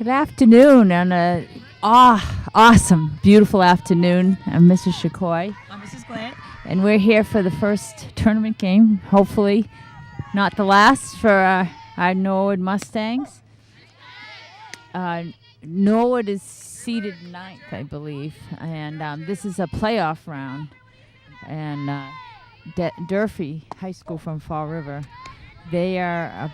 Good afternoon, and awesome, beautiful afternoon. I'm Mrs. Shakoy. I'm Mrs. Glad. And we're here for the first tournament game, hopefully not the last, for our Norwood Mustangs. Norwood is seeded ninth, I believe, and this is a playoff round. And Durfee High School from Fall River, they are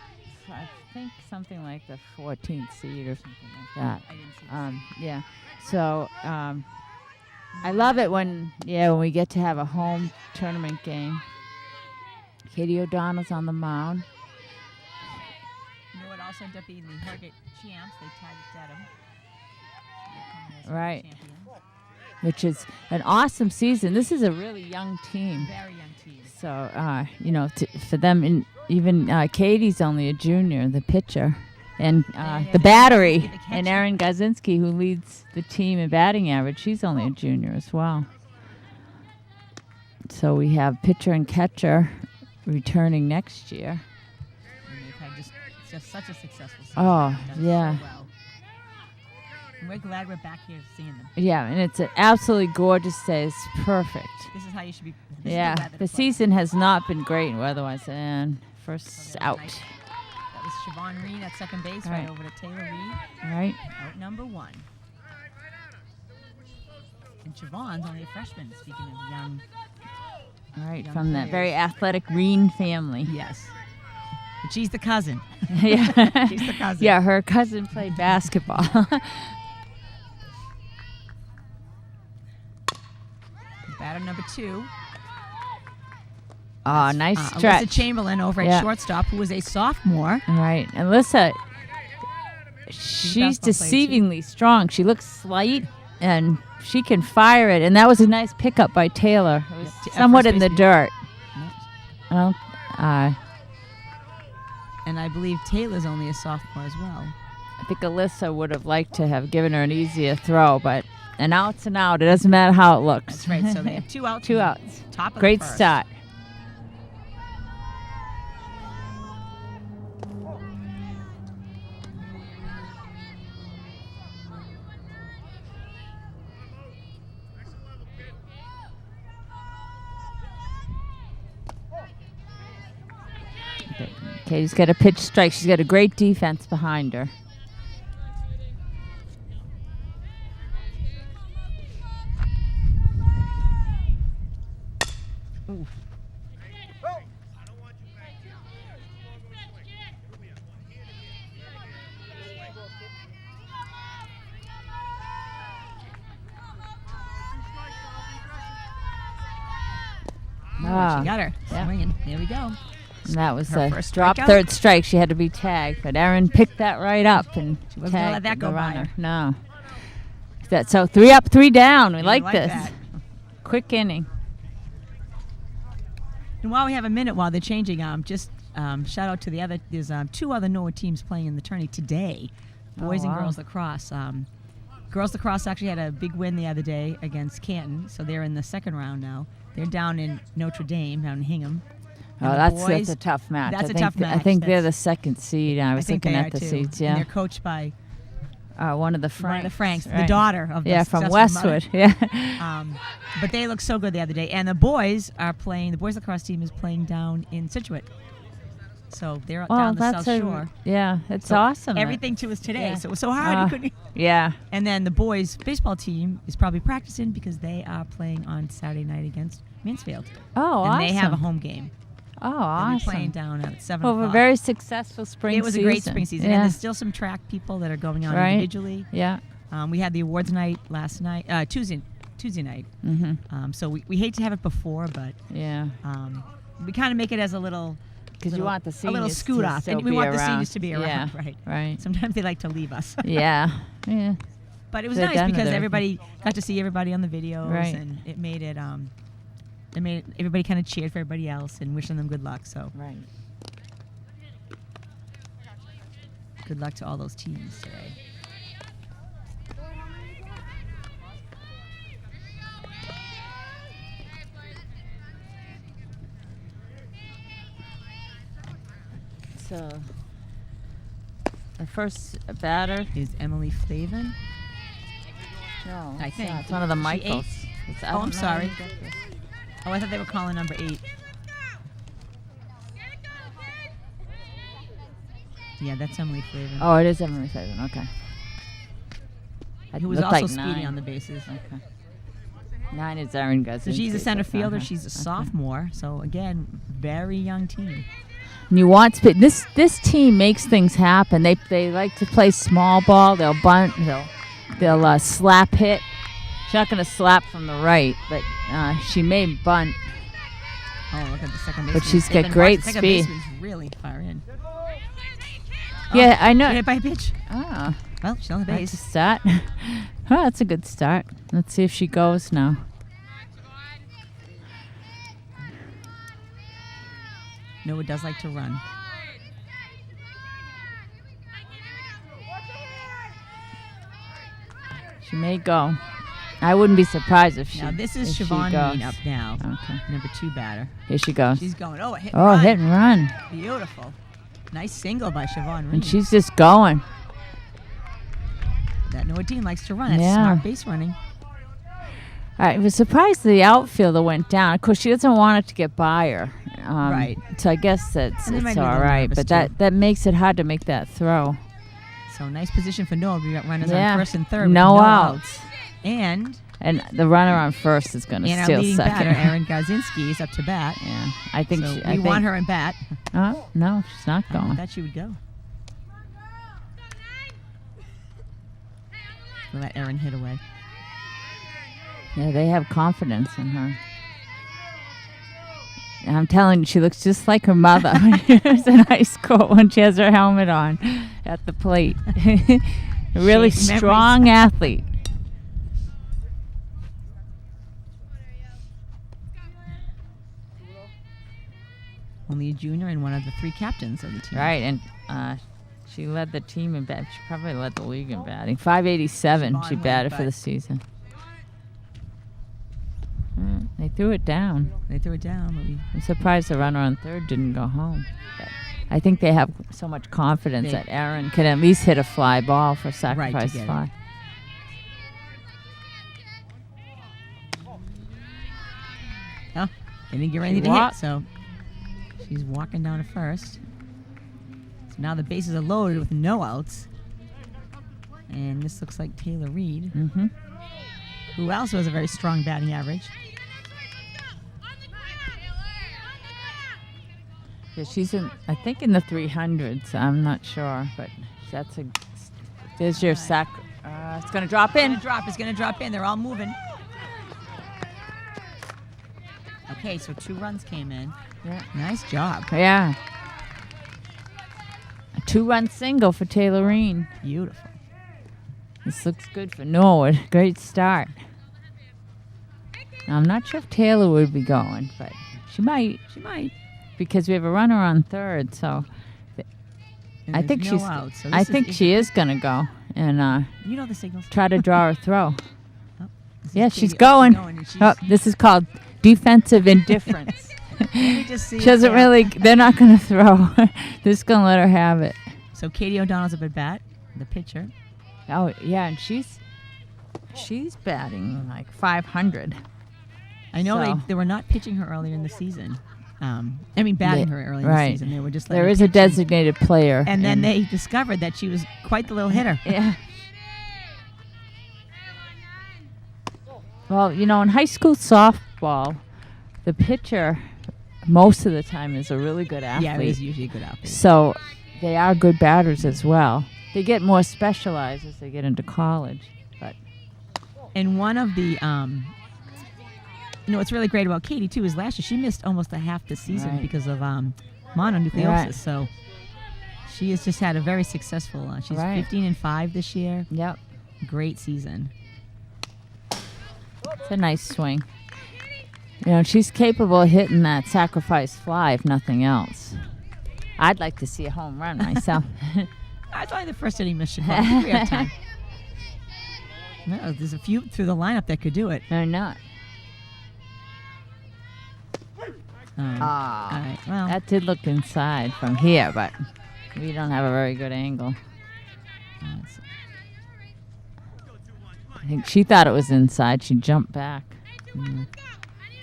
I think something like the 14th seed or something like that. I didn't see Yeah. So I love it when we get to have a home tournament game. Katie O'Donnell's on the mound. Norwood also ended up being the Hargate champs. They tagged Dedham. Right. Which is an awesome season. This is a really young team. Very young team. So, for them, even Katie's only a junior, the pitcher. And the battery, and Erin Gazinski, who leads the team in batting average, she's only a junior as well. So we have pitcher and catcher returning next year. And they've had just such a successful season. Oh, They've done yeah. so well. And we're glad we're back here seeing them. Yeah, and it's an absolutely gorgeous day. It's perfect. This is how you should be. The season has not been great weather-wise. And first out. Nice. That was Siobhan Reed at second base, right over to Taylor Reed. All right. Out number one. And Siobhan's only a freshman, speaking of young. All right, young from that players. very athletic Reen family. Yes. But she's the cousin. Yeah. She's the cousin. Yeah, her cousin played basketball. Batter number two. Oh, nice stretch. Alyssa Chamberlain over at shortstop, who was a sophomore. All right. And Alyssa, she's deceivingly strong. She looks slight, and she can fire it. And that was a nice pickup by Taylor. It was somewhat in the dirt. And I believe Taylor's only a sophomore as well. I think Alyssa would have liked to have given her an easier throw, but an out's an out. It doesn't matter how it looks. That's right. So they have 2 outs. 2 outs. Top of Great the first. start. Katie's got a pitch strike. She's got a great defense behind her. Ooh. She got her. Swinging. There we go. And that was Her a first drop strikeout. third strike. She had to be tagged, but Erin picked that right up and She wasn't gonna let tagged that go the by runner. her. No. So 3 up, 3 down. We like this. That. Quick inning. And while we have a minute while they're changing, just shout out to the other. There's 2 other Norwood teams playing in the tourney today, boys and wow. girls lacrosse. Girls lacrosse actually had a big win the other day against Canton, so they're in the second round now. They're down in Notre Dame, down in Hingham. Oh, And that's boys, a tough match. That's I a think tough match. I think they're the That's- second seed. I was think looking they at are the too. seeds. And Yeah, they're coached by one of the Franks. one of the Franks, the right. daughter of the from successful Westwood. mother. Yeah. But they look so good the other day. And the boys are playing. The boys lacrosse team is playing down in Situate. So they're down the South Shore. Yeah, it's So awesome. Everything to us today. Yeah. So it was so hard. You couldn't. Yeah. And then the boys baseball team is probably practicing because they are playing on Saturday night against Mansfield. Oh, and awesome. they have a home game. Oh, They'll awesome. be playing down at 7 Well, a o'clock. very successful spring season. It was a great spring season. Yeah. And there's still some track people that are going on Right. individually. Yeah. We had the awards night last night, Tuesday night. Mm-hmm. So we hate to have it before, but Yeah. we kind of make it as a little. Because you want the seniors a little scoot to off, still and we be want the around. seniors to be around. Yeah. Right. Right. Sometimes they like to leave us. Yeah. Yeah. But it was They're nice done with because everything. everybody got to see everybody on the videos, Right. and it made it. Everybody kind of cheered for everybody else and wishing them good luck. So Right. good luck to all those teams today. So The first batter. is Emily Flavin. No, I it's think. not. It's one of the She Michaels. ate? It's, Oh, I'm sorry. I don't know. Oh, I thought they were calling number 8. Yeah, that's Emily Flavin. Oh, it is Emily Flavin. Okay. Who was Looked also like speedy 9. on the bases. Okay. 9 is Erin Guzzinski. So she's a center fielder. Uh-huh. She's a Okay. sophomore. So again, very young team. And you want this team makes things happen. They like to play small ball. They'll bunt. They'll slap hit. She's not going to slap from the right, but she may bunt. Oh, look at the second baseman. But she's They've got been great watching. Second speed. baseman's really far in. Yeah, I know. Hit by a pitch. Ah, Well, she's on the that's base. a start. Oh, that's a good start. Let's see if she goes now. Noah does like to run. She may go. I wouldn't be surprised if she. Now this is if she Siobhan goes. Mean up now. Okay. Number 2 batter. Here she goes. She's going. Oh, a hit. Oh, run. hit and run. Beautiful. Nice single by Siobhan Reed. And she's just going. That Noah Dean likes to run. It's Yeah. smart base running. I was surprised the outfielder went down. Of course, she doesn't want it to get by her. Right. So I guess it's And they might be a all little right. nervous, But too. that makes it hard to make that throw. So nice position for Noah. We got runners Yeah. on first and third. with No outs. And The runner on first is going to our steal leading second. batter, Erin Guzzinski, is up to bat. Yeah, I think So I we want think- her in bat. Oh no, she's not I going. thought she would go. We'll let Erin hit away. Yeah, they have confidence in her. I'm telling you, she looks just like her mother when she was in high school when she has her helmet on at the plate. A really She- memories. strong athlete. Only a junior and one of the 3 captains of the team. Right, and she led the team in batting. She probably led the league in batting. 587 she Siobhan batted led, for the but- season. They threw it down. They threw it down, but I'm surprised the runner on third didn't go home. But I think they have so much confidence They- that Aaron can at least hit a fly ball for sacrifice get it. fly. oh, they didn't get ready to hit, walked. so she's walking down to first. So now the bases are loaded with no outs. And this looks like Taylor Reed, Mm-hmm. who also has a very strong batting average. Yeah, she's I think in the 300s. I'm not sure, but that's there's your sack. It's going to drop in. It's gonna drop in. They're all moving. Okay, so 2 runs came in. Yeah. Nice job. Yeah. A 2-run single for Taylorine. Beautiful. This looks good for Norwood. Great start. Now, I'm not sure if Taylor would be going, but she might. She might. Because we have a runner on third, so And I there's think no she's. outs, so I this think she is gonna go and You know the signals. try to draw her throw. This is Yeah, she's Katie. going. And she's, Oh, this is called defensive indifference. let me just see She doesn't yeah. really. They're not gonna throw. They're just gonna let her have it. So Katie O'Donnell's up at bat, the pitcher. Oh yeah, and she's batting like 500. I know So- they were not pitching her earlier in the season. I mean, batting Yeah, her early in right. the season. They were just There letting is her a pitch in. designated player. And then they discovered that she was quite the little hitter. Yeah. Well, you know, in high school softball, the pitcher most of the time is a really good athlete. Yeah, it was usually a good outfit. So they are good batters as well. They get more specialized as they get into college. But And one of the, what's really great about Katie too is last year she missed almost a half the season Right. because of mononucleosis. Right. So she has just had a very successful. She's Right. 15-5 this year. yep, Great season. it's a nice swing. You know, she's capable of hitting that sacrifice fly, if nothing else. I'd like to see a home run myself. That's only the first inning miss. We have time. No, there's a few through the lineup that could do it. They're not. All right. Well, That did look inside from here, but we don't have a very good angle. I think she thought it was inside. She jumped back. All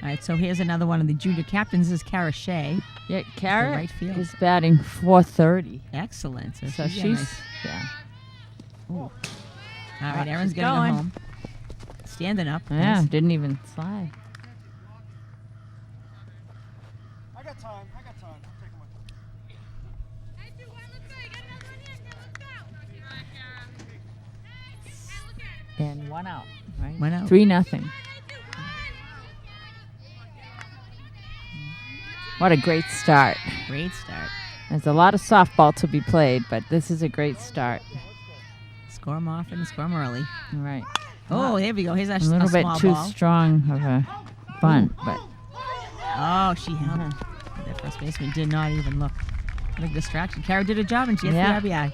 right, so here's another one of the junior captains. This is Kara Shea. Yeah, Kara right field. is batting .430. Excellent. So she's nice. yeah. All right, Erin's she's going going. home. Standing up. Yeah, Nice. didn't even slide. I got time. I'm taking my And 1 out, right? 1 out. 3-0. What a great start. Great start. There's a lot of softball to be played, but this is a great start. Score them often, score them early. All right. Oh, there we go. Here's a little bit small too ball. strong of a bunt, but Oh, she held. That first baseman did not even look. What a distraction. Kara did a job, and she has Yeah. the RBI.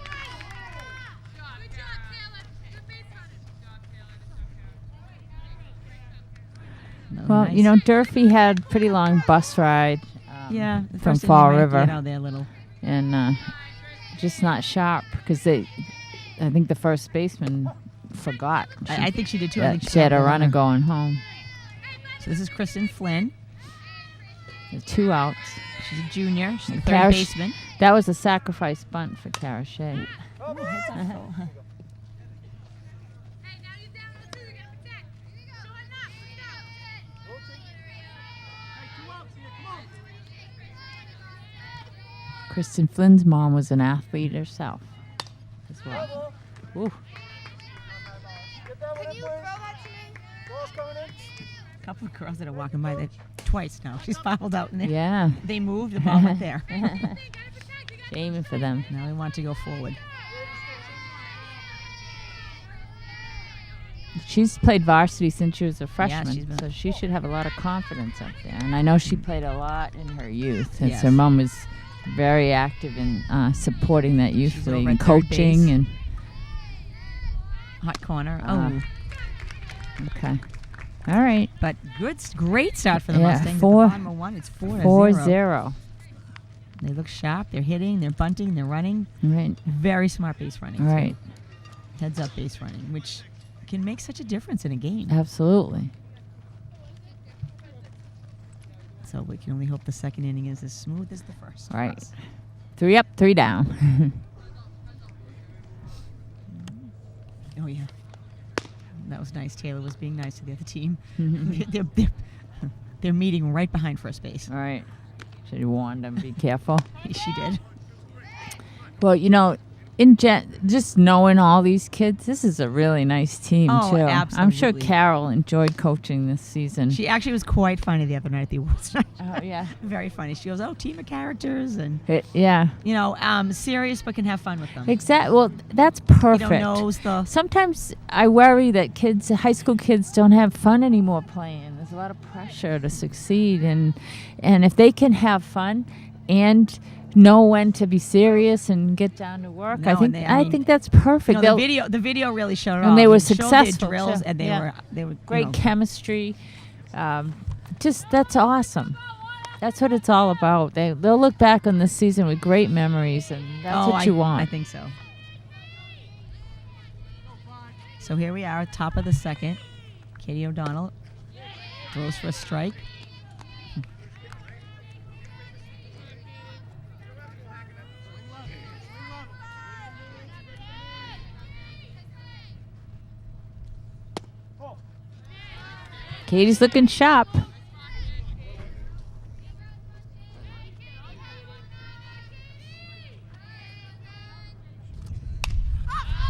No, well, nice. you know, Durfee had pretty long bus ride yeah, the from first inning Fall might River, get out there a little. and just not sharp because I think the first baseman forgot. I think she did too. I Yeah, think she had a stopped the runner going home. So this is Kristen Flynn. There's 2 outs. She's a junior. She's the Kara third Sh- baseman. That was a sacrifice bunt for Kara Shea. Kristen Flynn's mom was an athlete herself as well. Ooh. Get that one in, please. Ball's coming in. A couple of girls that are walking by there twice now. She's fouled out in there. Yeah. They moved, the ball went there. Aiming for them. Now they want to go forward. She's played varsity since she was a freshman, she's been- so she should have a lot of confidence up there. And I know she played a lot in her youth, and Yes. her mom was very active in supporting that youth She's league over and at third coaching. base. And Hot corner. okay, all right, But great start for the Yeah, Mustangs. four- At the bottom of one, it's 4-0. 4-0. They look sharp. They're hitting. They're bunting. They're running. Right, Very smart base running. all right, Too. Heads up base running, which can make such a difference in a game. absolutely. So we can only hope the second inning is as smooth as the first. for Right, us. 3 up, 3 down. Oh yeah. That was nice. Taylor was being nice to the other team. Mhm. They're meeting right behind first base. All right, should you warn them? Be careful. She did. Well, you know, just knowing all these kids, this is a really nice team, Oh, too. I'm sure absolutely. Carol enjoyed coaching this season. She actually was quite funny the other night at the awards night. Oh, yeah. Very funny. She goes, "Oh, team of characters," and Yeah. you know, serious but can have fun with them. Exactly. Well, that's You perfect. don't know the. Sometimes I worry that high school kids don't have fun anymore playing. There's a lot of pressure to succeed. And if they can have fun and know when to be serious and get down to work, No, I think and I mean, think that's perfect. You know, They'll- the video really showed it And all. they were It showed successful, their drills, too. and they Yeah. were great you know, chemistry. Just that's awesome. That's what it's all about. They'll look back on this season with great memories, and that's what you want. I think so. So here we are, top of the second. Katie O'Donnell throws for a strike. Katie's looking sharp.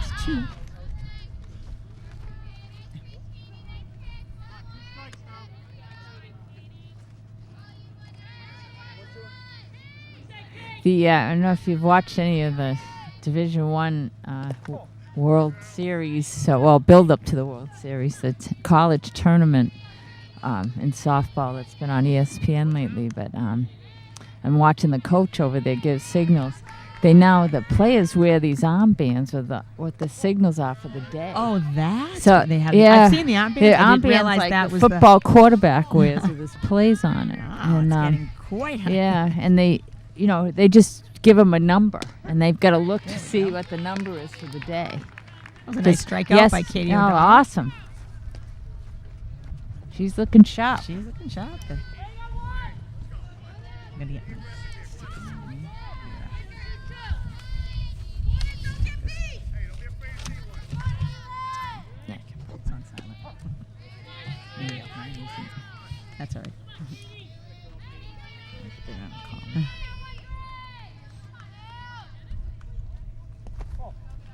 It's 2. I don't know if you've watched any of the Division One World Series. Build up to the World Series, the college tournament in softball that's been on ESPN lately. But I'm watching the coach over there give signals. The players wear these armbands with what the signals are for the day. Oh, that's So what they have. yeah, I've seen the armbands. the I didn't armbands realize like that the was football quarterback wears with his plays on it. Wow, it's getting quite high. yeah, and they just give them a number, And they've got to look to see what the number is for the day. That was a nice strikeout by Katie O'Donnell. Awesome. She's looking sharp. She's looking sharp. I'm gonna get my sticky one. Yeah, it's on silent. Maybe mine isn't. That's all right.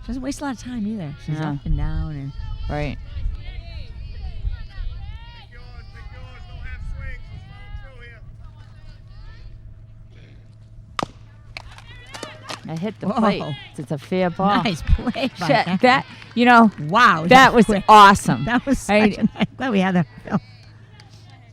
She doesn't waste a lot of time either. She's up and down and right. I hit the plate. It's a fair ball. Nice play by that. You know, wow, that was awesome. That was such a nice. Glad we had that film.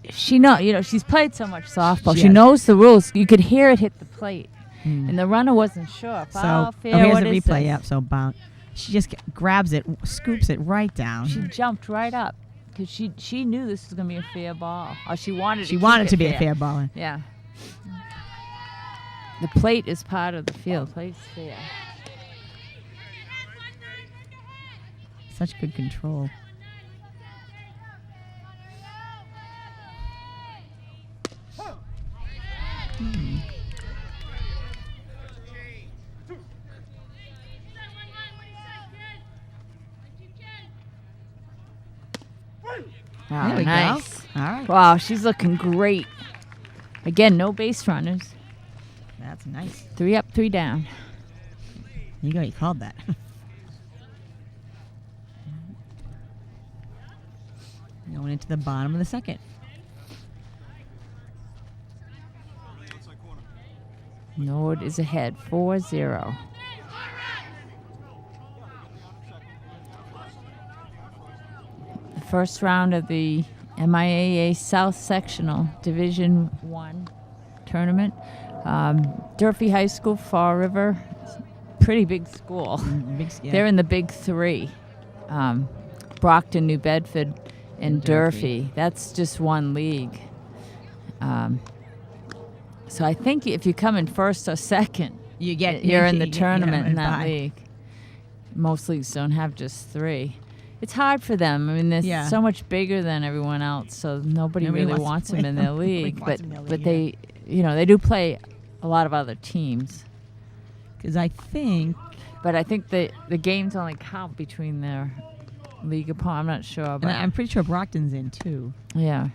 She's played so much softball. She knows the rules. You could hear it hit the plate, and the runner wasn't sure. So fair, here's what the is replay. this? Yep. So bounce. She just grabs it, scoops it right down. She jumped right up because she knew this was going to be a fair ball, or she wanted. She wanted to be a fair ball. Yeah. The plate is part of the field. Plate's fair. Such good control. Oh, there we nice. go. All right. Wow, she's looking great. Again, no base runners. That's nice. 3 up, 3 down. You go. You called that. Going into the bottom of the second. Norwood is ahead, 4-0. The first round of the MIAA South Sectional Division 1 tournament. Durfee High School, Fall River, pretty big school. They're in the big 3. Brockton, New Bedford, and Durfee. That's just one league. So I think if you come in first or second, you're in the tournament in that league. Most leagues don't have just 3. It's hard for them. I mean, they're so much bigger than everyone else, so nobody really wants them in their league. But they, they do play a lot of other teams. Because I think the games only count between their league opponent. I'm not sure, but I'm pretty sure Brockton's in too. Yeah.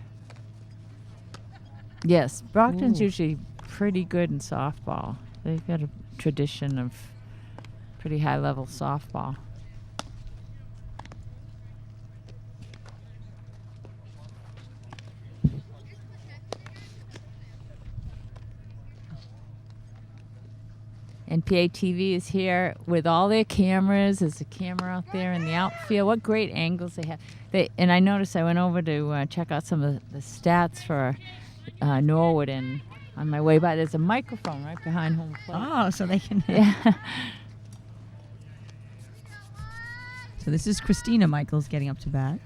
Yes, Brockton's usually pretty good in softball. They've got a tradition of pretty high-level softball. NPA TV is here with all their cameras. There's a camera out there in the outfield. What great angles they have. And I noticed I went over to check out some of the stats for Norwood, and on my way by, there's a microphone right behind home plate. Oh, so they can. Yeah. So this is Christina Michaels getting up to bat.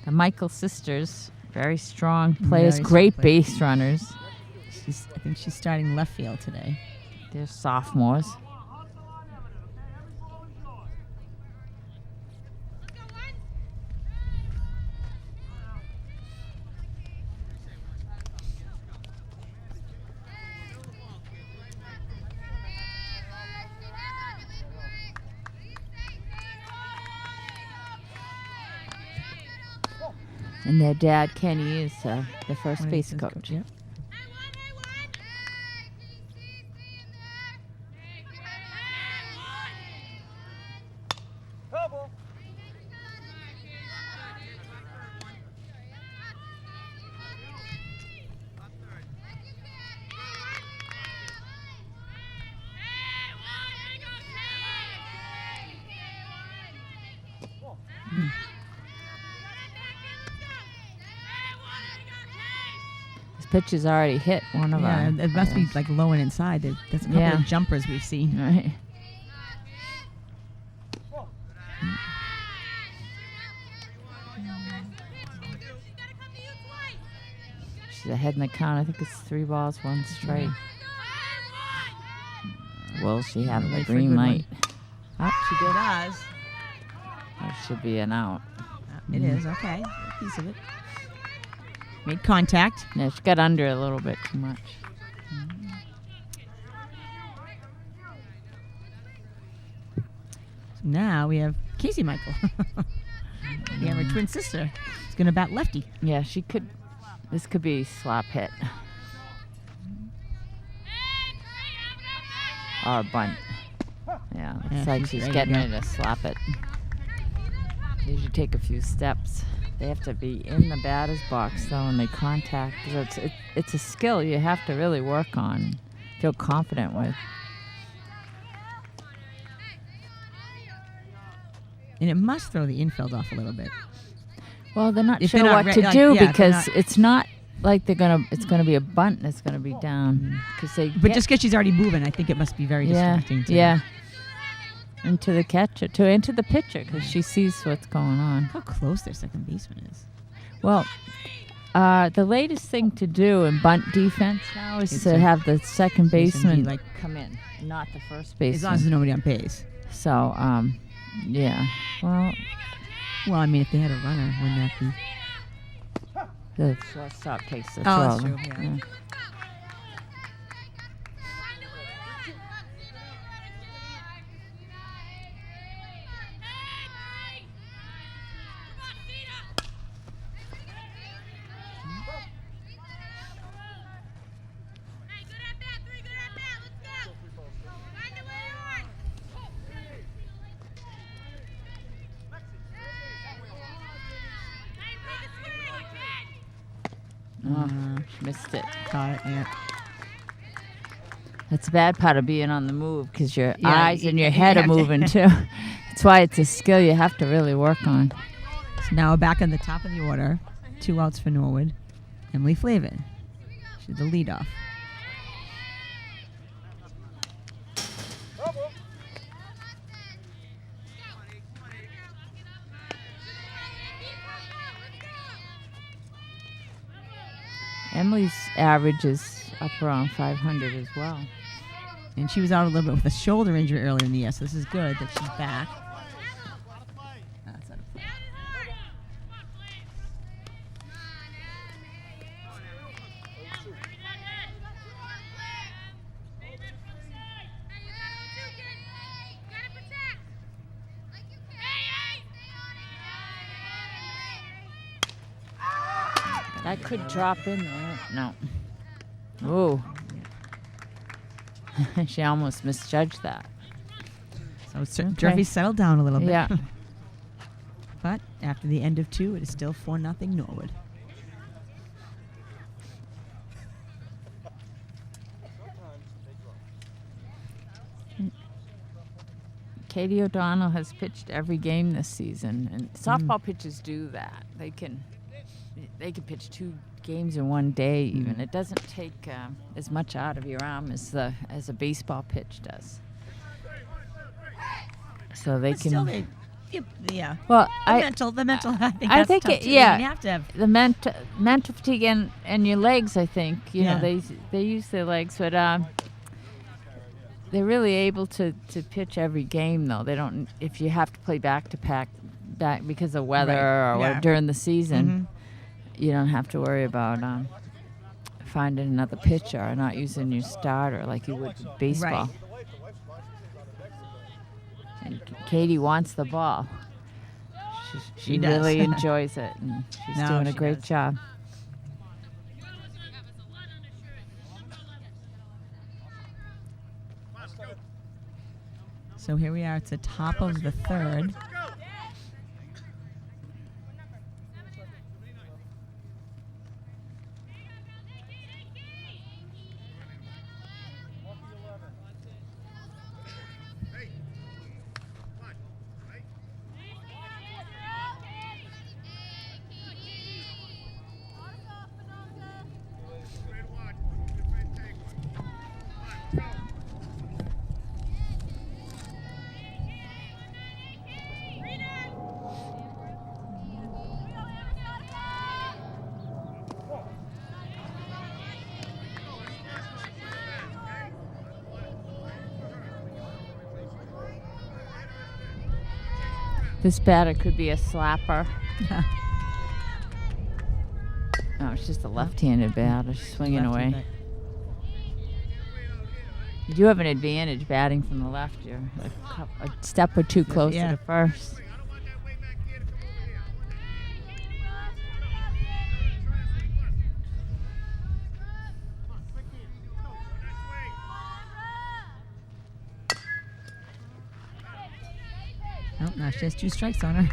The Michael sisters, very strong players, great base runners. I think she's starting left field today. They're sophomores. And their dad, Kenny, is the first base coach. Yep. Pitch is already hit one of them. Yeah, it must be like low and inside. There's a couple of jumpers we've seen. Right. She's ahead in the count. I think it's 3 balls, 1 strike. Will she have the Wait for a green good light? Oh, she It did. does. There should be an out. It is, okay. A piece of it. Made contact. Yeah, she got under a little bit too much. So now we have Casey Michael. We have her twin sister. She's going to bat lefty. Yeah, she could. This could be slap hit. Or a bunt. Yeah, looks Yeah, like she's she's ready to getting go. ready to slap it. They usually take a few steps. They have to be in the batter's box though when they contact. So it's a skill you have to really work on, feel confident with. And it must throw the infield off a little bit. Well, they're not If sure they're not what re- to like, do yeah, if they're because not- it's not like it's gonna be a bunt and it's gonna be down because they But get- just because she's already moving, I think it must be very distracting. To yeah, into the catcher into the pitcher because she sees what's going on. How close their second baseman is. Well, the latest thing to do in bunt defense now is It's to a- have the second baseman be, baseman like- come in, not the first As long as baseman. there's nobody on base. So, yeah. Well, Well, I mean, if they had a runner, wouldn't that be? the shortstop takes the Oh, throw. that's true, yeah. Oh, she missed it. Caught it, yeah. That's the bad part of being on the move because your Yeah, eyes and your you head are have to- moving too. That's why it's a skill you have to really work on. So now we're back on the top of the order. 2 outs for Norwood. Emily Flavin. She's the leadoff. Emily's average is up around 500 as well. And she was out a little bit with a shoulder injury earlier in the year, so this is good that she's back. That's out of play. That could drop in there. No. Ooh. She almost misjudged that. So Okay. Durfee settled down a little bit. Yeah. But after the end of 2, it is still 4-0 Norwood. Katie O'Donnell has pitched every game this season, and softball pitchers do that. They can pitch 2 games in one day. Even it doesn't take as much out of your arm as a baseball pitch does. So they But can. still, yeah. Well, The mental, I think I that's think tough it- too. yeah. You have to have. the mental fatigue and your legs. I think Yeah. they use their legs, but they're really able to pitch every game though. They don't if you have to play back because of weather Right. or Yeah. during the season. You don't have to worry about finding another pitcher or not using your starter like you would with baseball. Right. And Katie wants the ball. She does. really enjoys it, and she's No, doing a she great does. job. So here we are. It's the top of the 3rd. This batter could be a slapper. Oh, it's just a left-handed batter swinging Lefty, away. You do have an advantage batting from the left. You're a step or two closer Yeah. to first. Oh, now she has 2 strikes on her.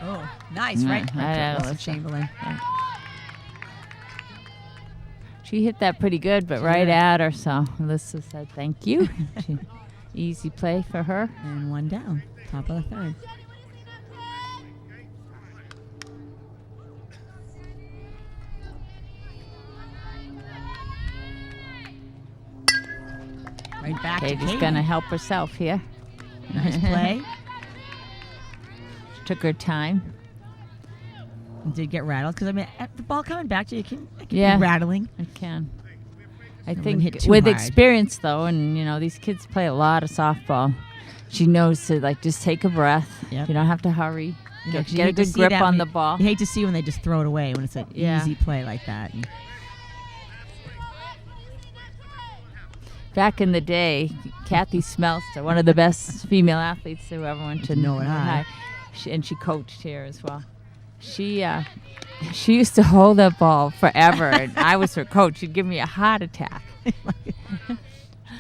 Oh, nice, right? Yeah, Right to let's- Chamberlain. She hit that pretty good, but right at her, so Alyssa said thank you. Easy play for her. And 1 down, top of the 3rd. Right back to Katie's Katie. going to help herself here. Nice play. Took her time. Did get rattled because I mean the ball coming back to you it can Yeah. be rattling. I can. I Never think hit too with hard. experience, though, and, these kids play a lot of softball, she knows to, just take a breath. Yep. You don't have to hurry. You know, Get 'cause you a hate to good see grip that on when the ball. You hate to see when they just throw it away when it's an Yeah. easy play like that. And Back in the day, Kathy Smelster, one of the best female athletes who ever went to Norwood High. and she coached here as well. She used to hold that ball forever, and I was her coach. She'd give me a heart attack,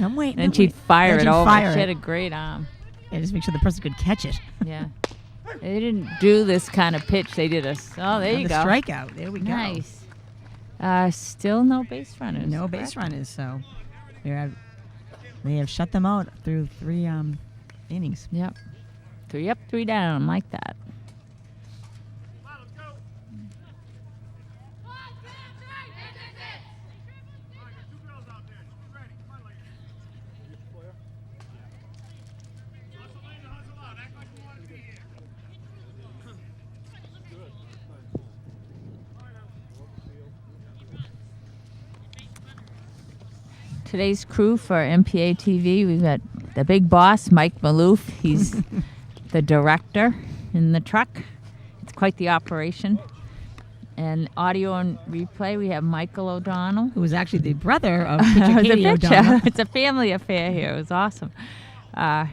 I'm waiting. and she'd fire Then it she'd over. fire She had it. a great arm. Yeah, just make sure the person could catch it. Yeah, they didn't do this kind of pitch. They did there you the go. Strikeout. There we go. Nice. Still no base runners. No base runners, so they have shut them out through 3 innings. Yep. 3 up, 3 down, like that. Today's crew for MPA TV, we've got the big boss, Mike Maloof. He's the director in the truck. It's quite the operation. And audio and replay, we have Michael O'Donnell. Who was actually the brother of It pitcher was a Katie picture. O'Donnell. It's a family affair here. It was awesome. And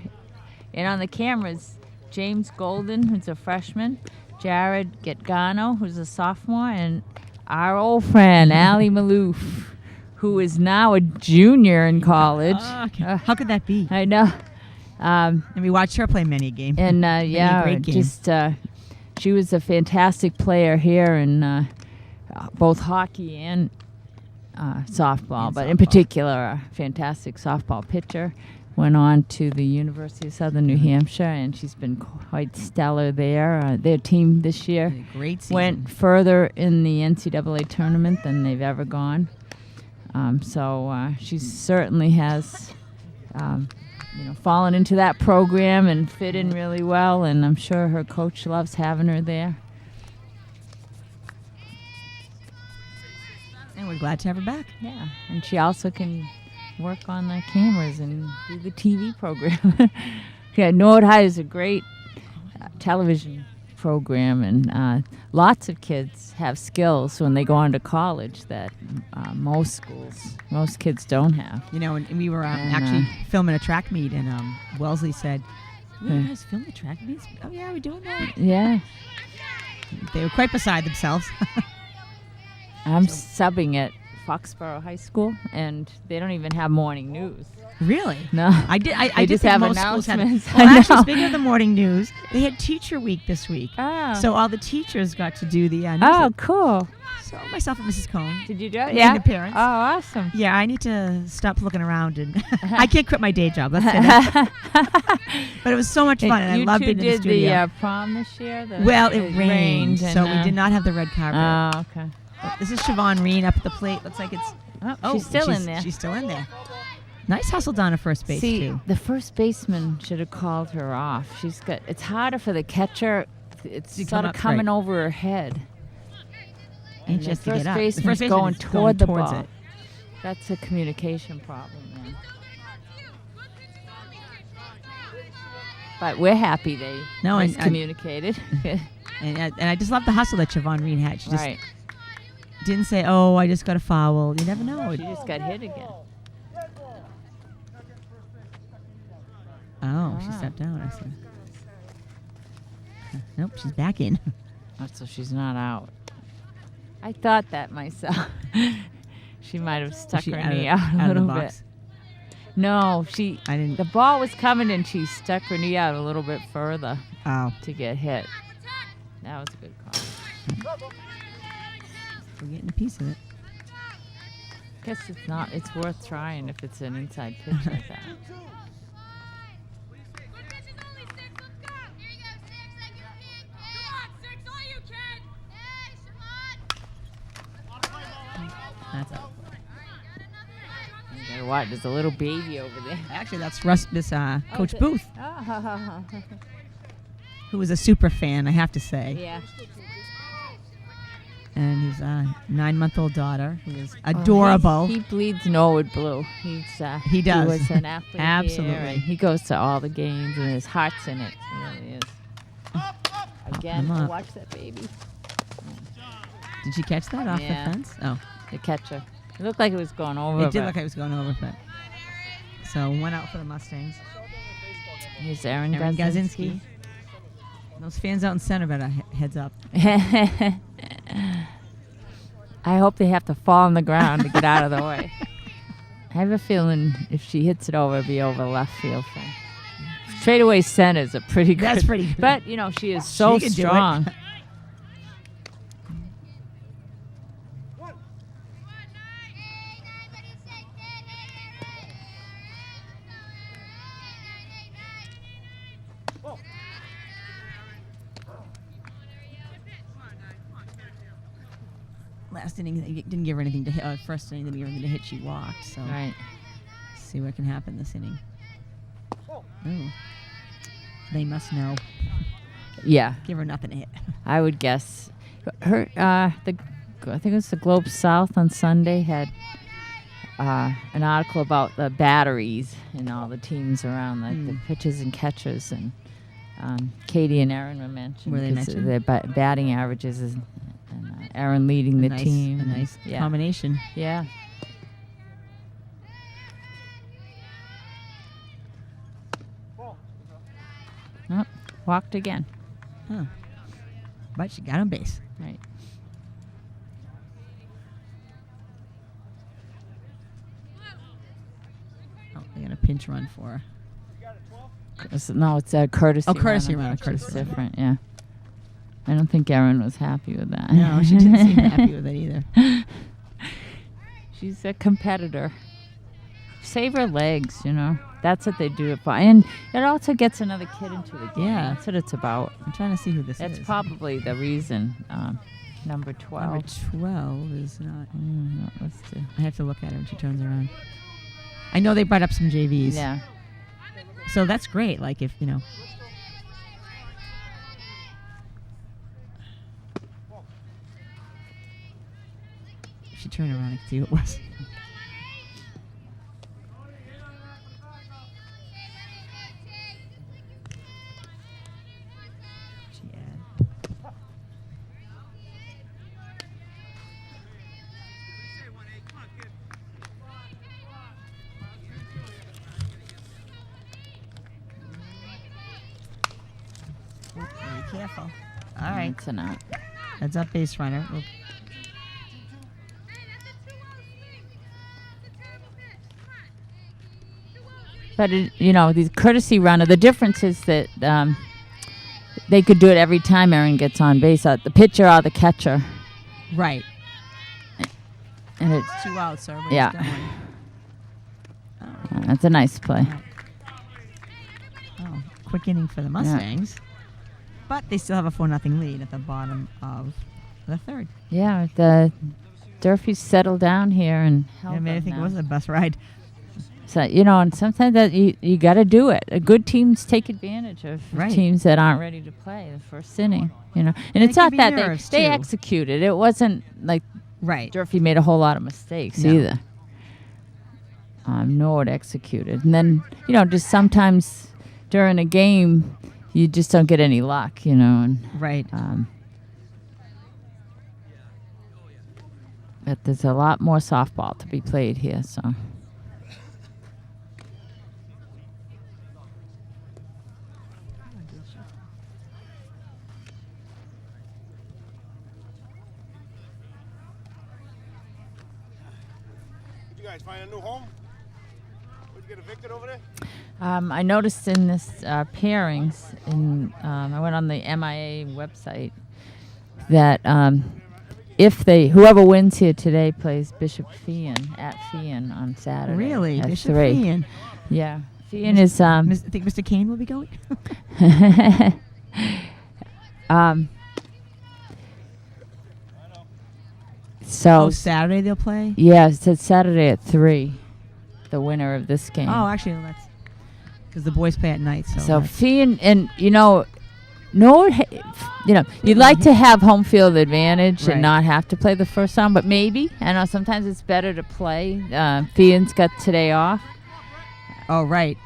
on the cameras, James Golden, who's a freshman, Jared Getgano, who's a sophomore, and our old friend, Allie Maloof, who is now a junior in college. How could that be? I know. And we watched her play many a game. And Many great games. She was a fantastic player here in both hockey and softball, And but in softball. particular, a fantastic softball pitcher. Went on to the University of Southern New Hampshire, and she's been quite stellar there. Their team this year Had a great season. went further in the NCAA tournament than they've ever gone. So she certainly has fallen into that program and fit in really well, and I'm sure her coach loves having her there. And we're glad to have her back. Yeah, and she also can work on the cameras and do the TV program. Yeah, Norwood High is a great television program, and lots of kids have skills when they go on to college that most kids don't have. And we were And, actually filming a track meet, and Wellesley said, "You guys film the track meets? Oh yeah, we're doing that." Yeah, They were quite beside themselves. I'm subbing at Foxborough High School, and they don't even have morning news. Really? No, I did. I They did just think have most schools had. announcements. Well, I actually, know. speaking of the morning news, they had Teacher Week this week. Oh. So all the teachers got to do the news. Oh, cool. So myself and Mrs. Cohn. Did you do it? Made Yeah. an appearance. Oh, awesome. Yeah, I need to stop looking around, and I can't quit my day job. Let's say that. But it was so much fun, and I you loved two it in the did studio. the prom this year? Well, it rained, and, so we did not have the red carpet. Oh, okay. This is Siobhan Reen up at the plate. Looks like it's. Oh, she's still in there. She's still in there. Nice hustle down at first base, See, too. the first baseman should have called her off. It's harder for the catcher. It's To sort come of up, coming right. over her head. And Anxious the to first get up. The baseman's first baseman going is toward the towards ball. it. That's a communication problem then. But we're happy they miscommunicated. And I just love the hustle that Siobhan Reed had. She just Right. didn't say, "Oh, I just got a foul." You never know. She just got hit again. Oh, she Ah. stepped down. I see. Nope, she's back in. Oh, so she's not out. I thought that myself. She might have stuck she her out of- knee out a out of the little bit. box? No, I didn't. the ball was coming and she stuck her knee out a little bit further Oh, to get hit. That was a good call. we're getting a piece of it. Guess it's worth trying if it's an inside pitch like that. That's up. Okay, what? There's a little baby over there. Actually, that's Coach the- Booth, Oh, who was a super fan, I have to say. yeah. And his 9-month-old daughter, who is adorable. He bleeds Norwood blue. He does. He was an athlete Absolutely. here, and he goes to all the games, and his heart's in it. It really is. Again, come up. watch that baby. Did you catch that off Yeah. the fence? Oh, The catcher. It looked like it was going over. it did but look like it was going over, but so one out for the Mustangs. Here's Aaron Aaron Gazinski. Gazinski. Those fans out in center better heads up. I hope they have to fall on the ground to get out of the way. I have a feeling if she hits it over, it'll be over left field. Straightaway centers are pretty good. That's pretty good. But, she is so She can do it. strong. Last inning, they didn't give her anything to hit. First inning, didn't give her anything to hit. She walked. So Right. see what can happen this inning. Ooh. They must know. Yeah, Give her nothing to hit. I would guess. I think it was the Globe South on Sunday had an article about the batteries and all the teams around, like the pitchers and catchers, and Katie and Aaron were mentioned. Were they 'cause mentioned? Their batting averages and Aaron leading the team. A nice yeah. combination. Yeah. Oh, walked again. Huh. But she got on base. Right. Oh, they got a pinch run for her. No, it's a courtesy. Oh, courtesy run, It's courtesy run. different. Yeah. I don't think Erin was happy with that. No, she didn't seem happy with it either. She's a competitor. Save her legs, That's what they do it for. And it also gets another kid into the game. Yeah. That's what it's about. I'm trying to see who this That's is. probably the reason. Number 12. Number 12 is not. Let's see. I have to look at her when she turns around. I know they brought up some JVs. Yeah. So that's great. Like if, If she turned around, I could see who it was. She had. Be careful. All right. It's a not. Heads up, base runner. We'll But, these courtesy runner, the difference is that they could do it every time Erin gets on base, the pitcher or the catcher. Right. And it's, 2 outs, sir. Yeah. That's a nice play. Oh, quick inning for the Mustangs. But they still have a 4-0 lead at the bottom of the third. Yeah, the Durfee's settled down here and held I them think it now. was the best ride. So, and sometimes that you got to do it. Good teams take advantage of Right. teams that aren't ready to play the first inning, And it it's can not be that nerves, they too. executed. It wasn't like Right. Durfee made a whole lot of mistakes No. either. Norwood executed. And then, just sometimes during a game, you just don't get any luck, And, Right. but there's a lot more softball to be played here, so. Did you guys find a new home? Did you get evicted over there? I noticed in this pairings, I went on the MIA website, that whoever wins here today plays Bishop Feehan at Feehan on Saturday. Really? at Bishop 3. Feehan. Yeah. Feehan is... I think Mr. Kane will be going. So... Saturday they'll play? Yeah, it said Saturday at 3, the winner of this game. Oh, actually, that's because the boys play at night. So Feehan, and Norwood, you'd like to have home field advantage Right. and not have to play the first round, but maybe. I know sometimes it's better to play. Feehan's got today off. Oh, right.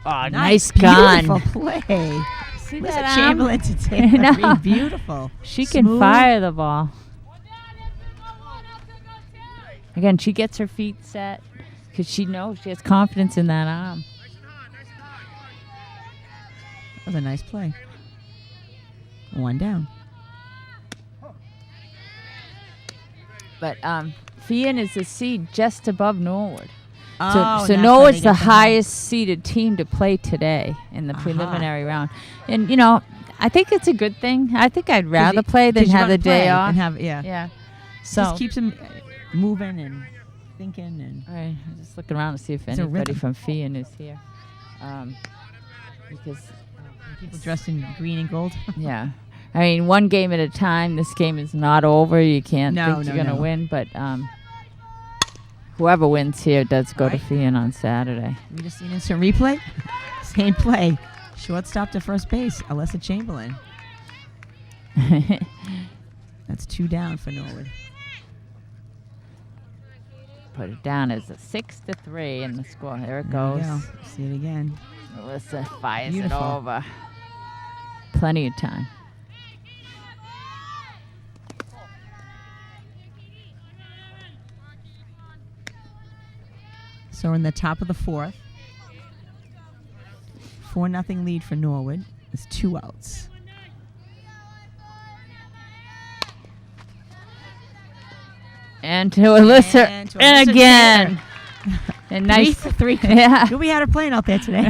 Nice gun. Beautiful play. See Lisa that Chamberlain to take No. the read. Beautiful. She can Smooth. fire the ball. Again, she gets her feet set because she knows she has confidence in that arm. That was a nice play. One down. But Feehan is a seed just above Norwood. Oh, So Norwood's the highest seeded team to play today in the preliminary round. And, I think it's a good thing. I think I'd rather play than have the day off. And have, yeah. Yeah. So Just keeps him moving and thinking. And all right, I'm just looking around to see if It's a anybody rhythm. from Feehan is here. Because, people dressed in green and gold. yeah. I mean, one game at a time. This game is not over. You can't No, think you're no, going to no. win. But whoever wins here does go to Right. Feehan on Saturday. We just see an instant replay. Same play. Shortstop to first base, Alyssa Chamberlain. That's 2 down for Norwood. Put it down as a 6-3 in the score. There it There we goes. go. See it again. Alyssa fires Beautiful. it over. Plenty of time. So we're in the top of the 4th. 4-0 lead for Norwood. There's 2 outs. And to Alyssa. And to And Alyssa again. And nice. 3 for 3. Yeah. Who we had her playing out there today.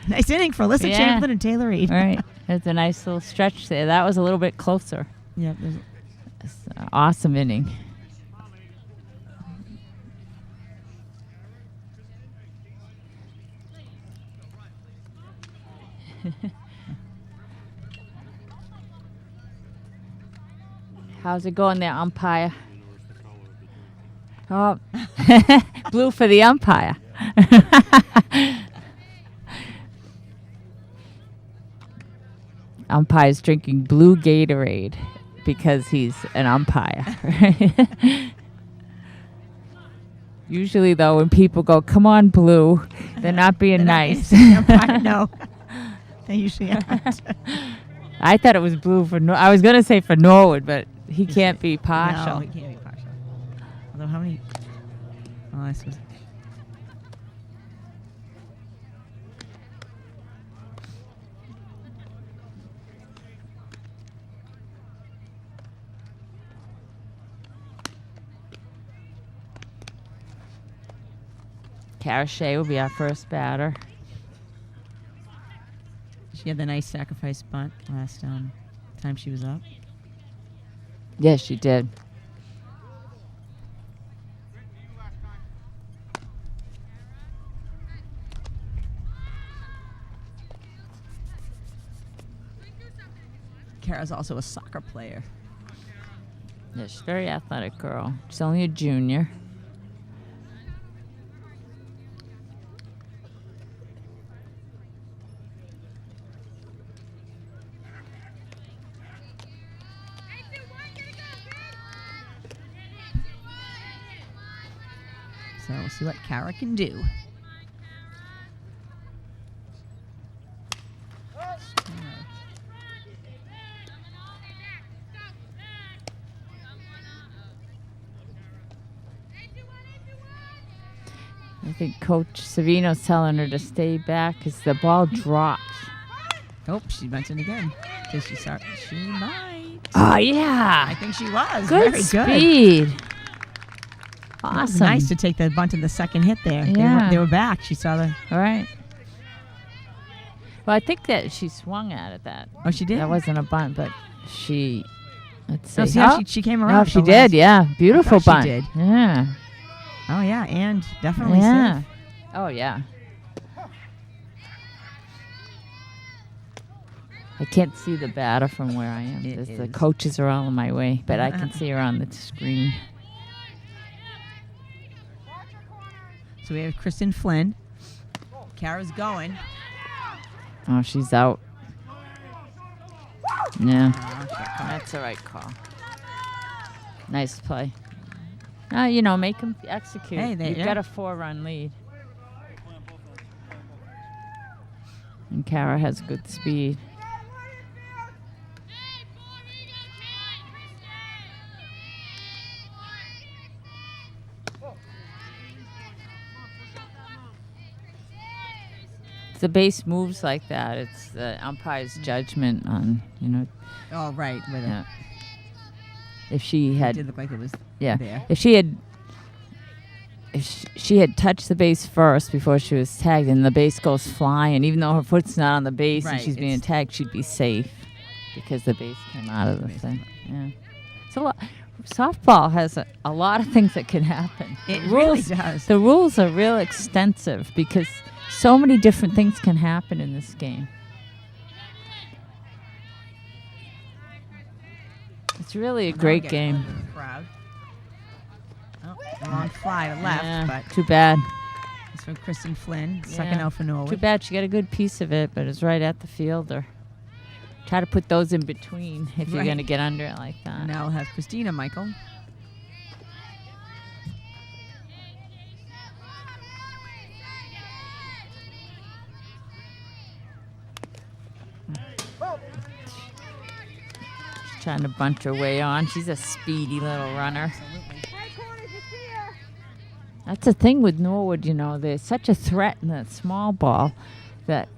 Nice inning for Alyssa Yeah. Chamberlain and Taylor Reed. All right. There's a nice little stretch there. That was a little bit closer. Yeah, It's an awesome inning. How's it going there, umpire? Oh, blue for the umpire. Umpire's drinking blue Gatorade because he's an umpire. Usually, though, when people go, "Come on, blue," they're not being nice. No. They usually aren't. I thought it was blue for. I was gonna say for Norwood, but he can't be No, partial. he can't be partial. Although how many? Oh, I suppose. Carachet will be our first batter. She had the nice sacrifice bunt last time she was up. Yes, she did. Kara's also a soccer player. Yeah, she's a very athletic girl. She's only a junior. So we'll see what Kara can do. I think Coach Savino's telling her to stay back because the ball drops. Oh, she mentioned again. Did she start? She might. Oh, yeah. I think she was. Good Very speed. That was Awesome. nice to take the bunt in the second hit there. Yeah. They were back. She saw the. All right. Well, I think that she swung at it. Oh, she did? That wasn't a bunt, but she. Let's see. No, see how she came around. No, at she the did. last- Yeah, beautiful I thought bunt. she did. Yeah. Oh, yeah, and definitely Yeah. safe. Oh yeah. I can't see the batter from where I am. It The is. coaches are all in my way, but I can see her on the screen. So we have Kristen Flynn. Kara's going. Oh, she's out. Yeah, Oh, that's the right call. Nice play. Make them execute. Hey, You've got a 4-run lead. And Kara has good speed. If the base moves like that, it's the umpire's judgment on, Oh, right. With yeah. If she it had did look like it was Yeah. there. If she had touched the base first before she was tagged and the base goes flying, even though her foot's not on the base and Right, she's being it's- tagged, she'd be safe because the base came out of the thing. Yeah. It's a lot. Softball has a lot of things that can happen. It The really rules, does. The rules are real extensive because so many different things can happen in this game. It's really a Now we great get game. the crowd. Oh, a long fly to left, Yeah, but too bad. it's from Kristen Flynn, second Yeah. out for Norwood. Too bad she got a good piece of it, but it's right at the fielder. Try to put those in between if you're Right. going to get under it like that. And now we'll have Christina Michael. She's trying to bunch her way on. She's a speedy little runner. That's the thing with Norwood, there's such a threat in that small ball that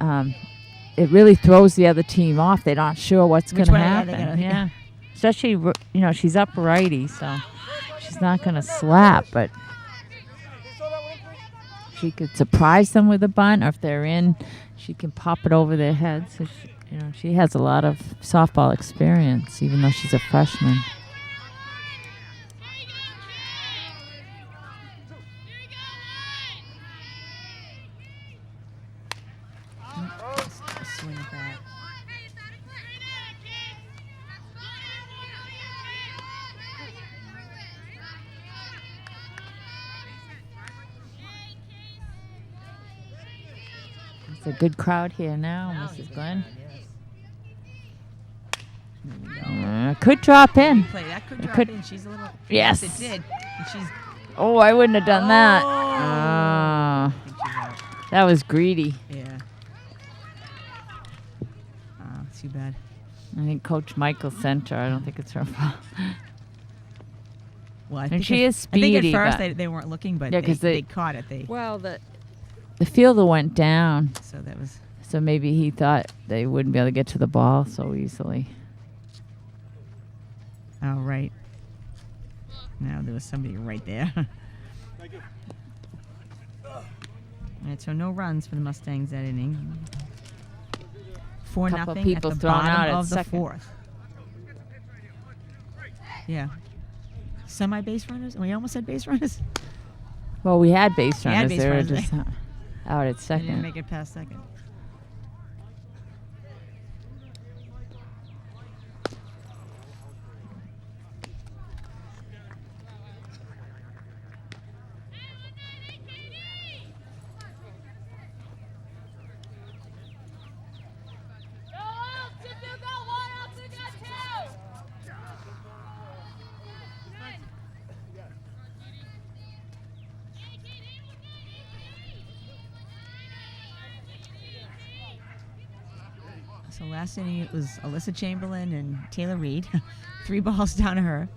it really throws the other team off. They're not sure what's going Which to way are happen. they gonna- Yeah. Especially, she's up righty, so she's not going to slap, but she could surprise them with a bunt, or if they're in, she can pop it over their heads. So she has a lot of softball experience, even though she's a freshman. Swing at that. It's a good crowd here now, Mrs. Glenn. Could drop in. Play. That could It drop could- in. She's a little. Yes. It did. And she's. Oh, I wouldn't have done that. Oh. Oh, I think she's out. that was greedy. Yeah. Too bad. I think Coach Michael sent her. I don't think it's her fault. Well, I And think she at- is I think speedy, at first but- they weren't looking, but Yeah, they, 'cause they they- caught it. Well, the fielder went down, So that was. so maybe he thought they wouldn't be able to get to the ball so easily. Oh, right. Now there was somebody right there. All right, so no runs for the Mustangs that inning. 4-0 Couple at people the thrown bottom out at of the second. fourth. Yeah. Semi-base runners? We almost said base runners. Well, we had base We had runners. base They were runners, just out at They second. didn't make it past second. So last inning it was Alyssa Chamberlain and Taylor Reed. 3 balls down to her.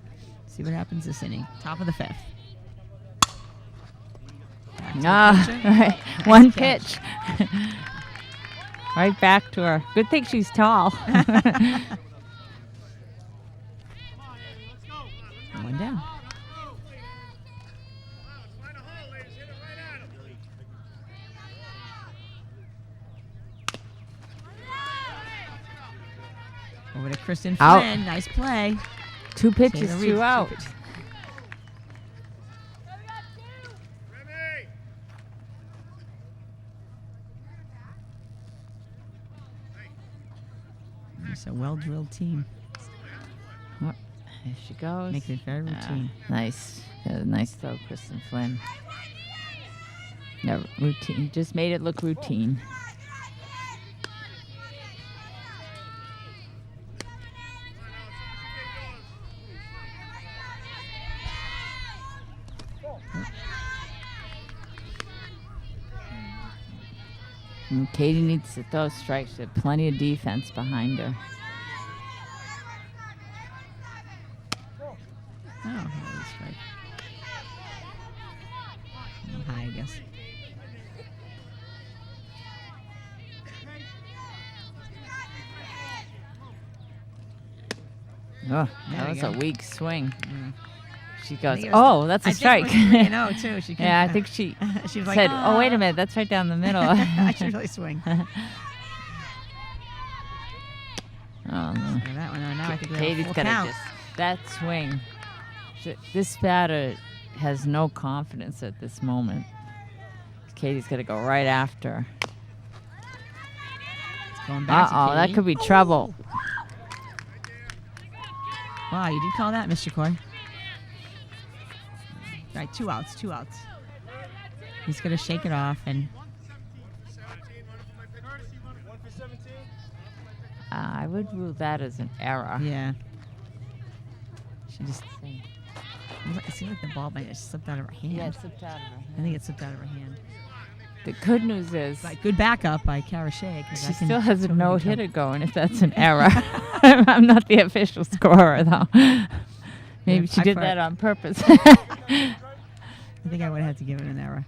See what happens this inning. Top of the 5th. Right. One pitch. Right back to her. Good thing she's tall. One down. Over to Kristen Out. Flynn. Nice play. 2 pitches, Taylor Reed, 2 out. pitches. It's a well-drilled team. Oh, there she goes. Makes it very routine. Nice. Nice throw, Kristen Flynn. No, routine. Just made it look routine. And Katie needs to throw strikes with plenty of defense behind her. Oh, that was right. High, I guess. Oh, There that we was go. a weak swing. Mm. She goes, think it was- oh, that's a I strike. think it was 3-0 too. She Yeah, I think she she was like, said, oh, wait a minute, that's right down the middle. I should really swing. Oh, no. So that one, now I think we have a Katie's full got to count. just, that swing. This batter has no confidence at this moment. Katie's got to go right after her. It's going back to Uh-oh, that Katie. could be trouble. Wow, you did call that, Mr. Coy. Right, 2 outs, 2 outs. He's going to shake it off and... I would rule that as an error. Yeah. She just... It seemed like the ball might have slipped out of her hand. Yeah, it slipped out of her hand. I think it slipped out of her hand. The good news is But good backup by Kara Shea. 'cause she that can still has a totally be no-hitter trouble. going if that's an error. I'm not the official scorer, though. Maybe Yeah, she I did thought- that on purpose. I think I would have had to give it an error.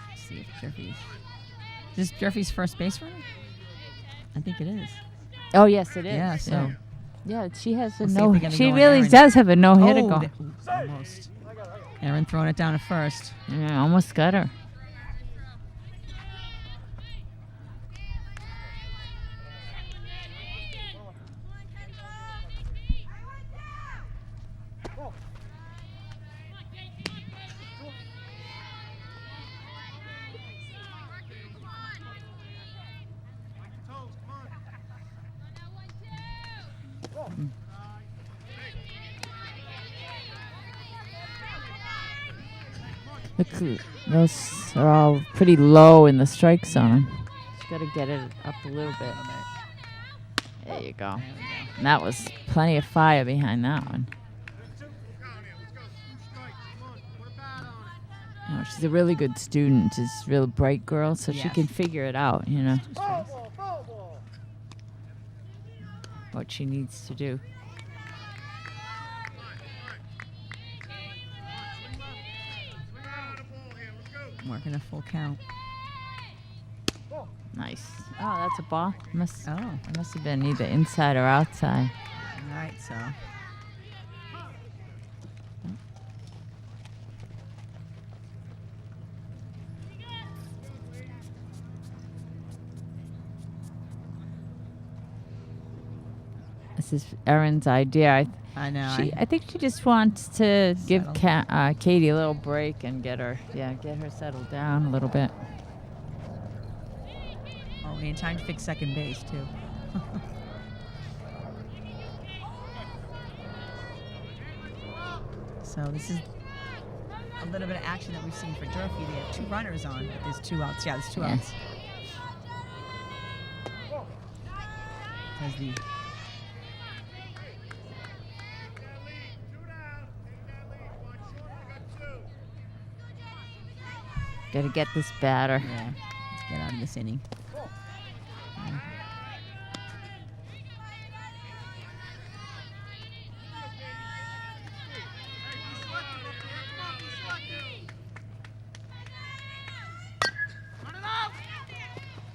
Let's see if Durfee's... Is this Durfee's first base runner? I think it is. Oh, yes, it is. Yeah, so... Yeah, she has a We'll see if no. we're gonna She go on really Aaron. does have a no-hitter Oh, going. almost. Aaron throwing it down to first. Yeah, almost got her. Look, those are all pretty low in the strike zone. She's got to get it up a little bit. There you go. And that was plenty of fire behind that one. Oh, she's a really good student. She's a real bright girl, so she Yes. can figure it out, you know, Foul ball, foul ball. what she needs to do. Working a full count. Nice. Oh, that's a ball. Must Oh. It must have been either inside or outside. All right, so... This is Erin's idea. I know. I think she just wants to give Settle. Katie a little break and get her settled down a little bit. Oh, we need time to fix second base, too. So this is a little bit of action that we've seen for Durfee. They have 2 runners on, but there's 2 outs. Yeah, there's 2 Yeah. outs. As the Got to get this batter. yeah, let's get out of this inning.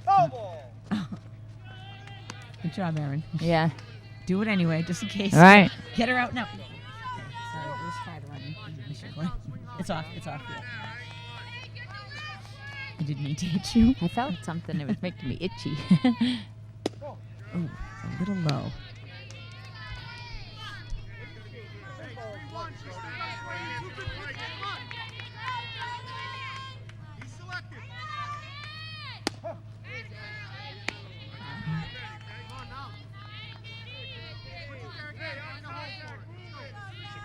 Foul ball. Good job, Aaron. Yeah. Do it anyway, just in case. All right. Get her out now. Okay, sorry, it was 5 running. It's off. It's off. Yeah. I didn't mean to hit you. I felt something that was making me itchy. Oh, it's a little low.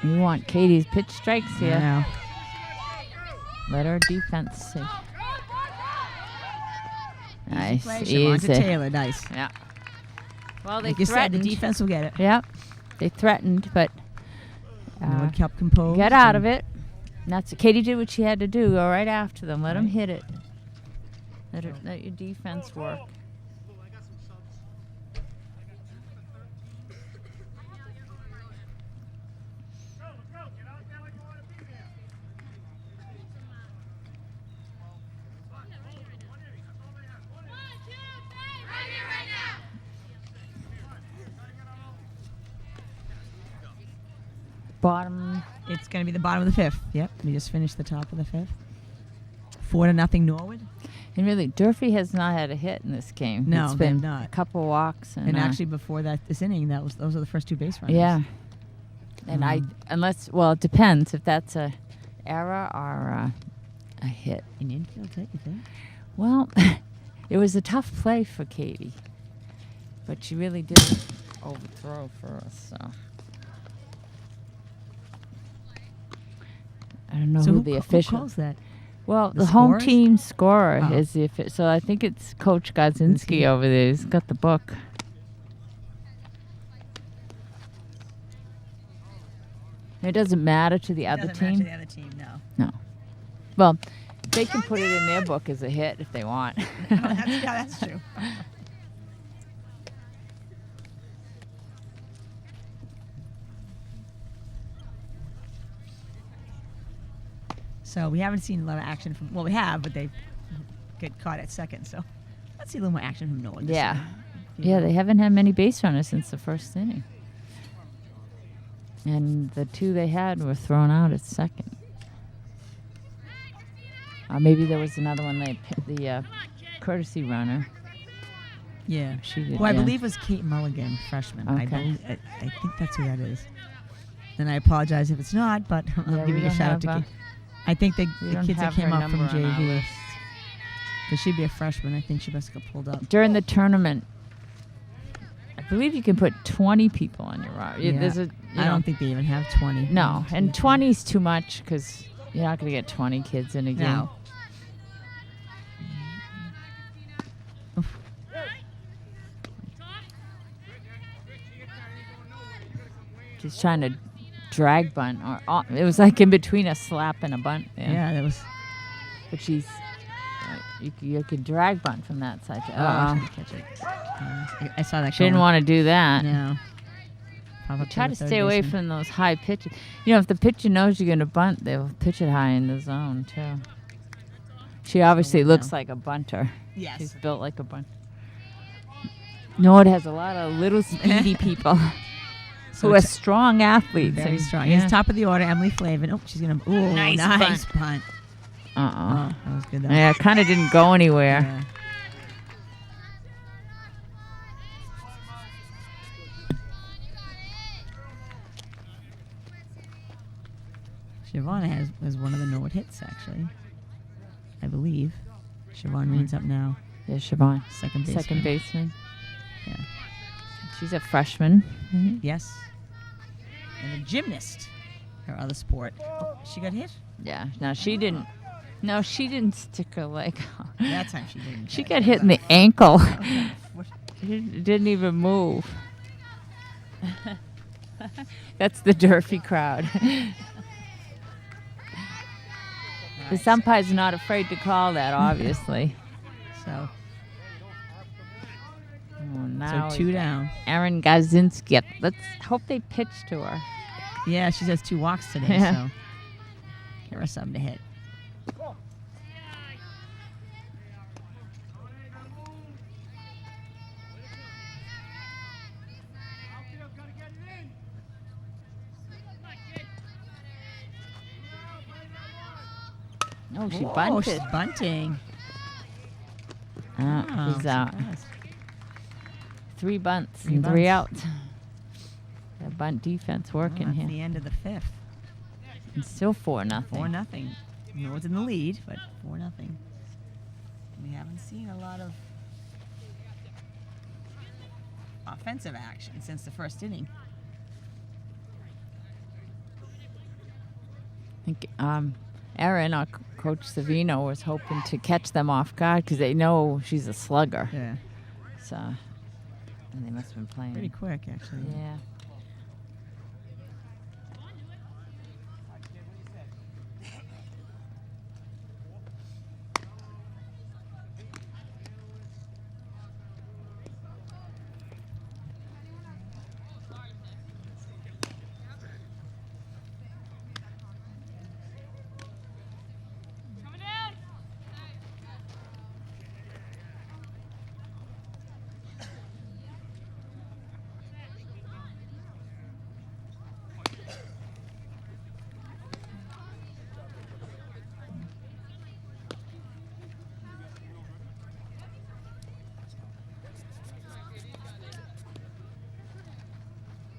You want Katie's pitch strikes here. Yeah. Let our defense see. Nice, Play, Siobhan to easy. Taylor, nice. Yeah. Well, they Like you said, the threatened. defense will get it. Yep. They threatened, but Norwood kept composed. get out of and- it. And that's Katie did what she had to do. Go right after them. Let them Right. hit it. Let your defense work. Bottom. It's going to be the bottom of the 5th. Yep, we just finished the top of the 5th. 4-0 Norwood. And really, Durfee has not had a hit in this game. No, it's they've been not. a couple walks. And actually, before that, this inning, those are the first 2 base runners. yeah. And it depends if that's a error or a hit. An infield hit, you think? Well, it was a tough play for Katie, but she really did overthrow for us. So I don't know So who the official. Who calls that? Well, The the home scores? team scorer Oh. is the so I think it's Coach Godzinski Godzinski. over there. He's got the book. It doesn't matter to the other Doesn't match team. the other team, no. No. Well, they can put it in their book as a hit if they want. That's true. So we haven't seen a lot of action from. Well, we have, but they get caught at second. So let's see a little more action from Norwood. this Yeah. inning. Yeah, they haven't had many base runners since the first inning. And the 2 they had were thrown out at second. Maybe there was another one, the courtesy runner. Yeah. She did, Well, I yeah. believe it was Kate Mulligan, freshman. I Okay. think that's who that is. And I apologize if it's not, but I'll Yeah, give we you a don't shout out to have, Kate. I think we the don't kids that have her came up from number on our JV. list. Because she'd be a freshman. I think she must have got pulled up. During the tournament, I believe you can put 20 people on your roster. Yeah. There's a, I don't think they even have 20. No, and 20 is too much because you're not going to get 20 kids in a game. No. She's trying to drag bunt. It was like in between a slap and a bunt. Yeah, that was. But she's, you could drag bunt from that side. Oh, I shouldn't catch it. I saw that. She didn't want to do that. No. Pop up Try the to third stay away baseman. from those high pitches. You know, if the pitcher knows you're going to bunt, they'll pitch it high in the zone, too. She obviously looks like a bunter. Yes. She's built like a bunter. Norwood has a lot of little speedy people So who are it's strong athletes. very and- strong. Yeah. Here's top of the order, Emily Flavin. Oh, she's gonna. Ooh, Nice punt. Uh-oh. Oh, that was good though. Yeah, it kind of didn't go anywhere. Yeah. Siobhan has one of the Norwood hits actually. I believe. Siobhan Reed's up now. Yeah, Siobhan. Second baseman. Second baseman. Yeah. She's a freshman. Yes. And a gymnast. her other sport. Oh, she got hit? Yeah. No, she didn't. No, she didn't stick her leg out. That time she didn't. She got hit in the ankle. What? She didn't even move. That's the Durfee crowd. The umpire's not afraid to call that, obviously. So, Now so 2 down. Erin Gazinski. Let's hope they pitch to her. Yeah, she has 2 walks today, Yeah. so give her something to hit. Oh, she Oh, bunted. she's bunting. She's surprised. 3 bunts Three and 3 bunts. outs. The bunt defense working That's here. the end of the 5th. And still 4-0. 4-0. Norwood's in the lead, but 4-0. We haven't seen a lot of offensive action since the first inning. I think Erin, our coach Savino, was hoping to catch them off guard because they know she's a slugger. Yeah. So, and they must have been playing. Pretty quick, actually. Yeah.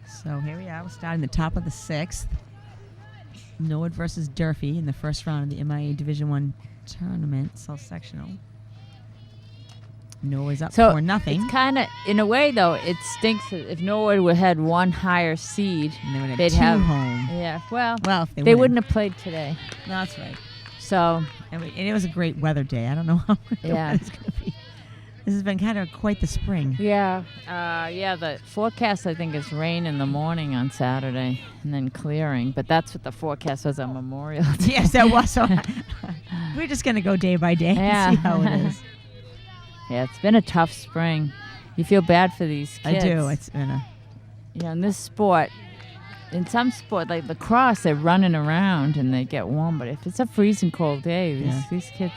So here we are. We're starting the top of the 6th. Norwood versus Durfee in the first round of the MIA Division I tournament, sectional. Norwood's up So 4-0. it's kind of, in a way, though, it stinks that if Norwood would had one higher seed, And they would have they'd 2 have home. Yeah. Well, Well, if they win. wouldn't have played today. No, that's right. So And it was a great weather day. I don't know how the Yeah. weather's going to be. This has been kind of quite the spring. yeah, the forecast I think is rain in the morning on Saturday and then clearing. But that's what the forecast was on Memorial Day. Yes, that was. So we're just going to go day by day Yeah. and see how it is. Yeah, it's been a tough spring. You feel bad for these I kids. do. It's been a. In this sport, in some sport like lacrosse, they're running around and they get warm. But if it's a freezing cold day, these kids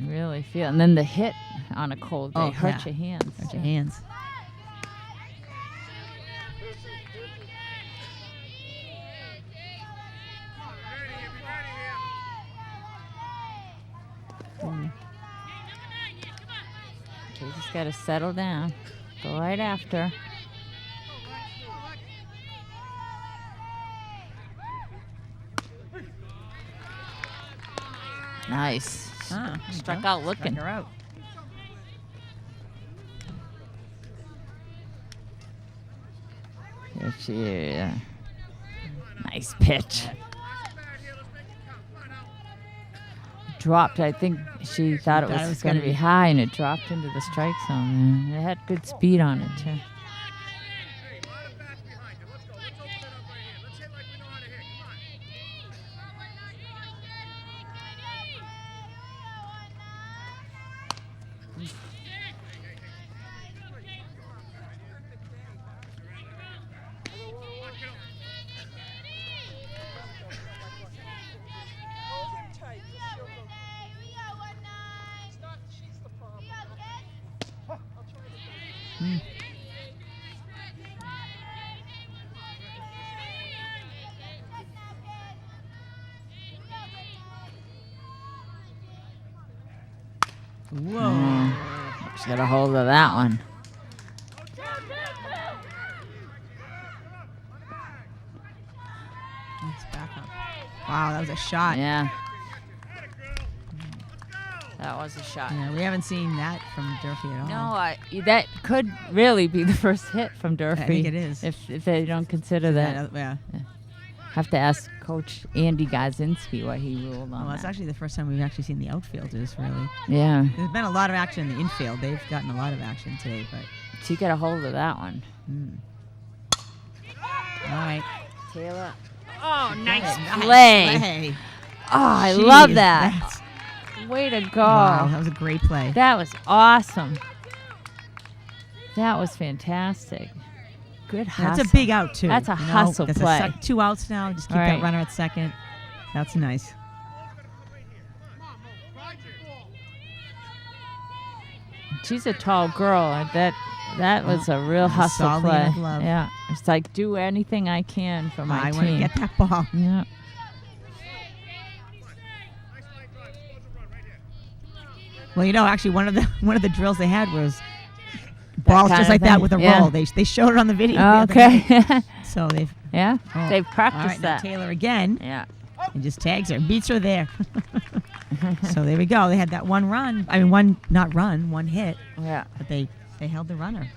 really feel. And then the hit on a cold day hurt your hands. Hurt your hands. So you just got to settle down. Go right after. Nice. Ah, there you Struck go. out looking. Struck her out. There she is. Nice pitch. Dropped. I think she thought it was going to be high, and it dropped into the strike zone. It had good speed on it, too. Whoa. She got a hold of that one. Let's back up. Wow, that was a shot. Yeah. That was a shot. Yeah, we haven't seen that from Durfee at all. No, that could really be the first hit from Durfee. I think it is. If they don't consider that. Yeah. Have to ask Coach Andy Gazinski what he ruled on. Well, it's that. actually the first time we've actually seen the outfielders, really. Yeah. There's been a lot of action in the infield. They've gotten a lot of action today, but... She got a hold of that one. All right. Taylor. Oh, nice Nice play. play. Oh, I Jeez, love that. that's- Way to go. Wow, that was a great play. That was awesome. That was fantastic. Good hustle. That's a big out, too. That's a You know, hustle that's play. 2 outs now. Just keep All that right. runner at second. That's nice. She's a tall girl. and That was a real That's a hustle solid play. glove. Yeah. It's like do anything I can for my I team. want to get that ball. Yeah. Well, you know, actually, one of the drills they had was balls kind just of like that thing, with a yeah. roll. They showed it on the video. the Oh, other night. okay. So they've Yeah. oh. They've All practiced right, now that. Taylor again, Yeah. and just tags her, beats her there. So there we go. They had that one run. I mean, one hit, Yeah. but they held the runner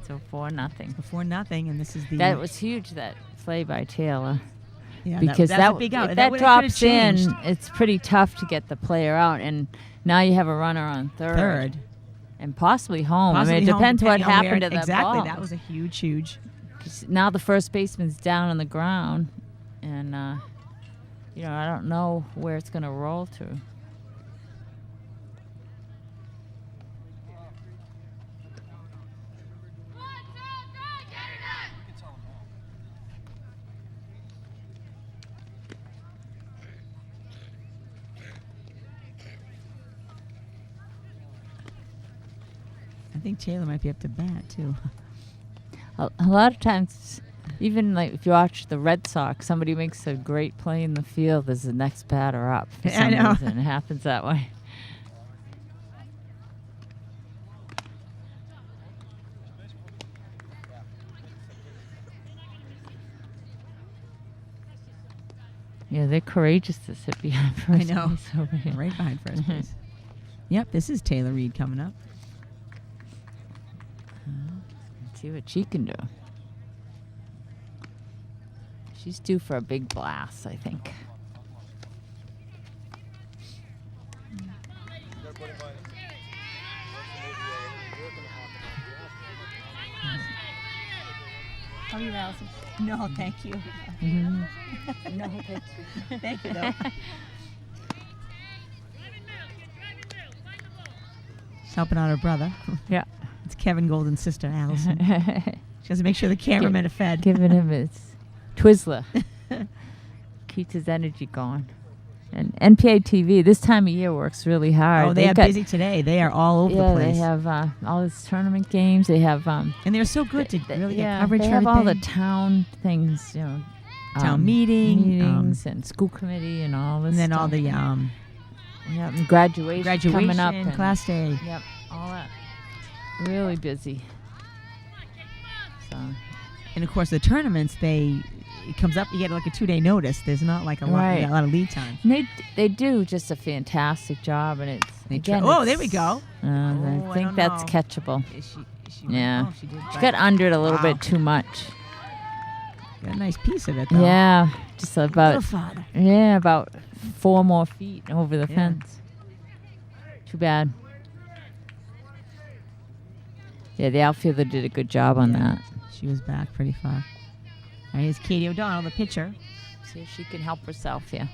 So 4-0. before nothing, and this is the That was huge. That play by Taylor. yeah, Because that's a big out. if That that would- could've drops in, changed. it's pretty tough to get the player out. And now you have a runner on third. And possibly home. Possibly I mean, it home, depends what depending on happened where- to the exactly. ball. That was a huge. 'Cause now the first baseman's down on the ground. And, I don't know where it's going to roll to. I think Taylor might be up to bat too. A lot of times, even like if you watch the Red Sox, somebody makes a great play in the field as the next batter up. For I some know. reason. It happens that way. Yeah, they're courageous to sit behind first know. base over here. Right behind first base. Yep, this is Taylor Reed coming up. Let's see what she can do. She's due for a big blast, I think. How are you, Allison? No, thank you. Mm-hmm. No, thank you. Thank you, though. She's helping out her brother. Yeah. It's Kevin Golden's sister, Allison. She has to make sure the cameramen are fed. Giving him his Twizzler. Keeps his energy going. And NPA TV, this time of year works really hard. Oh, they are busy today. They are all over the place. They have all these tournament games. They have and they're so good to really get coverage they for have all the everything. town things, Town meetings and school committee and all this And then stuff. all the and graduation coming up. And class day. Yep, all that. Really busy. So, And of course, the tournaments, it comes up, you get like a 2-day notice. There's not like a Right. lot of lead time. and they do just a fantastic job, and it's again. Oh, there it's- we go. I I think don't that's know. catchable. Is she Yeah. Oh, she did. She got under it a little bit too much. Got a nice piece of it, though. Yeah, just Little about father. about 4 more feet over the Yeah. fence. Too bad. Yeah, the outfielder did a good job on that. She was back pretty far. All right, here's Katie O'Donnell, the pitcher. See if she can help herself here.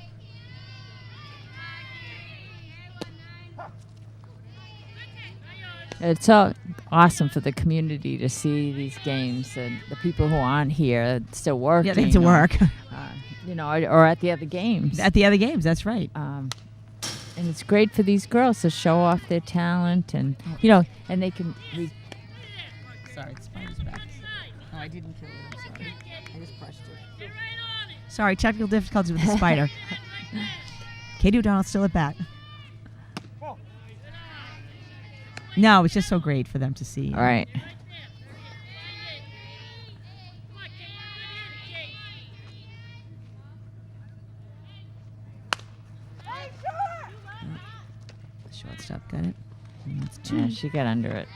It's so awesome for the community to see these games and the people who aren't here still working. Yeah, they have to work. Or at the other games. At the other games, that's right. And it's great for these girls to show off their talent and, and they can. Sorry, the spider's back. No, I didn't kill it. I'm sorry. I just brushed it. Sorry, technical difficulties with the spider. Katie O'Donnell's still at bat. No, it's just so great for them to see. All right. The shortstop got it. And that's 2. Yeah, she got under it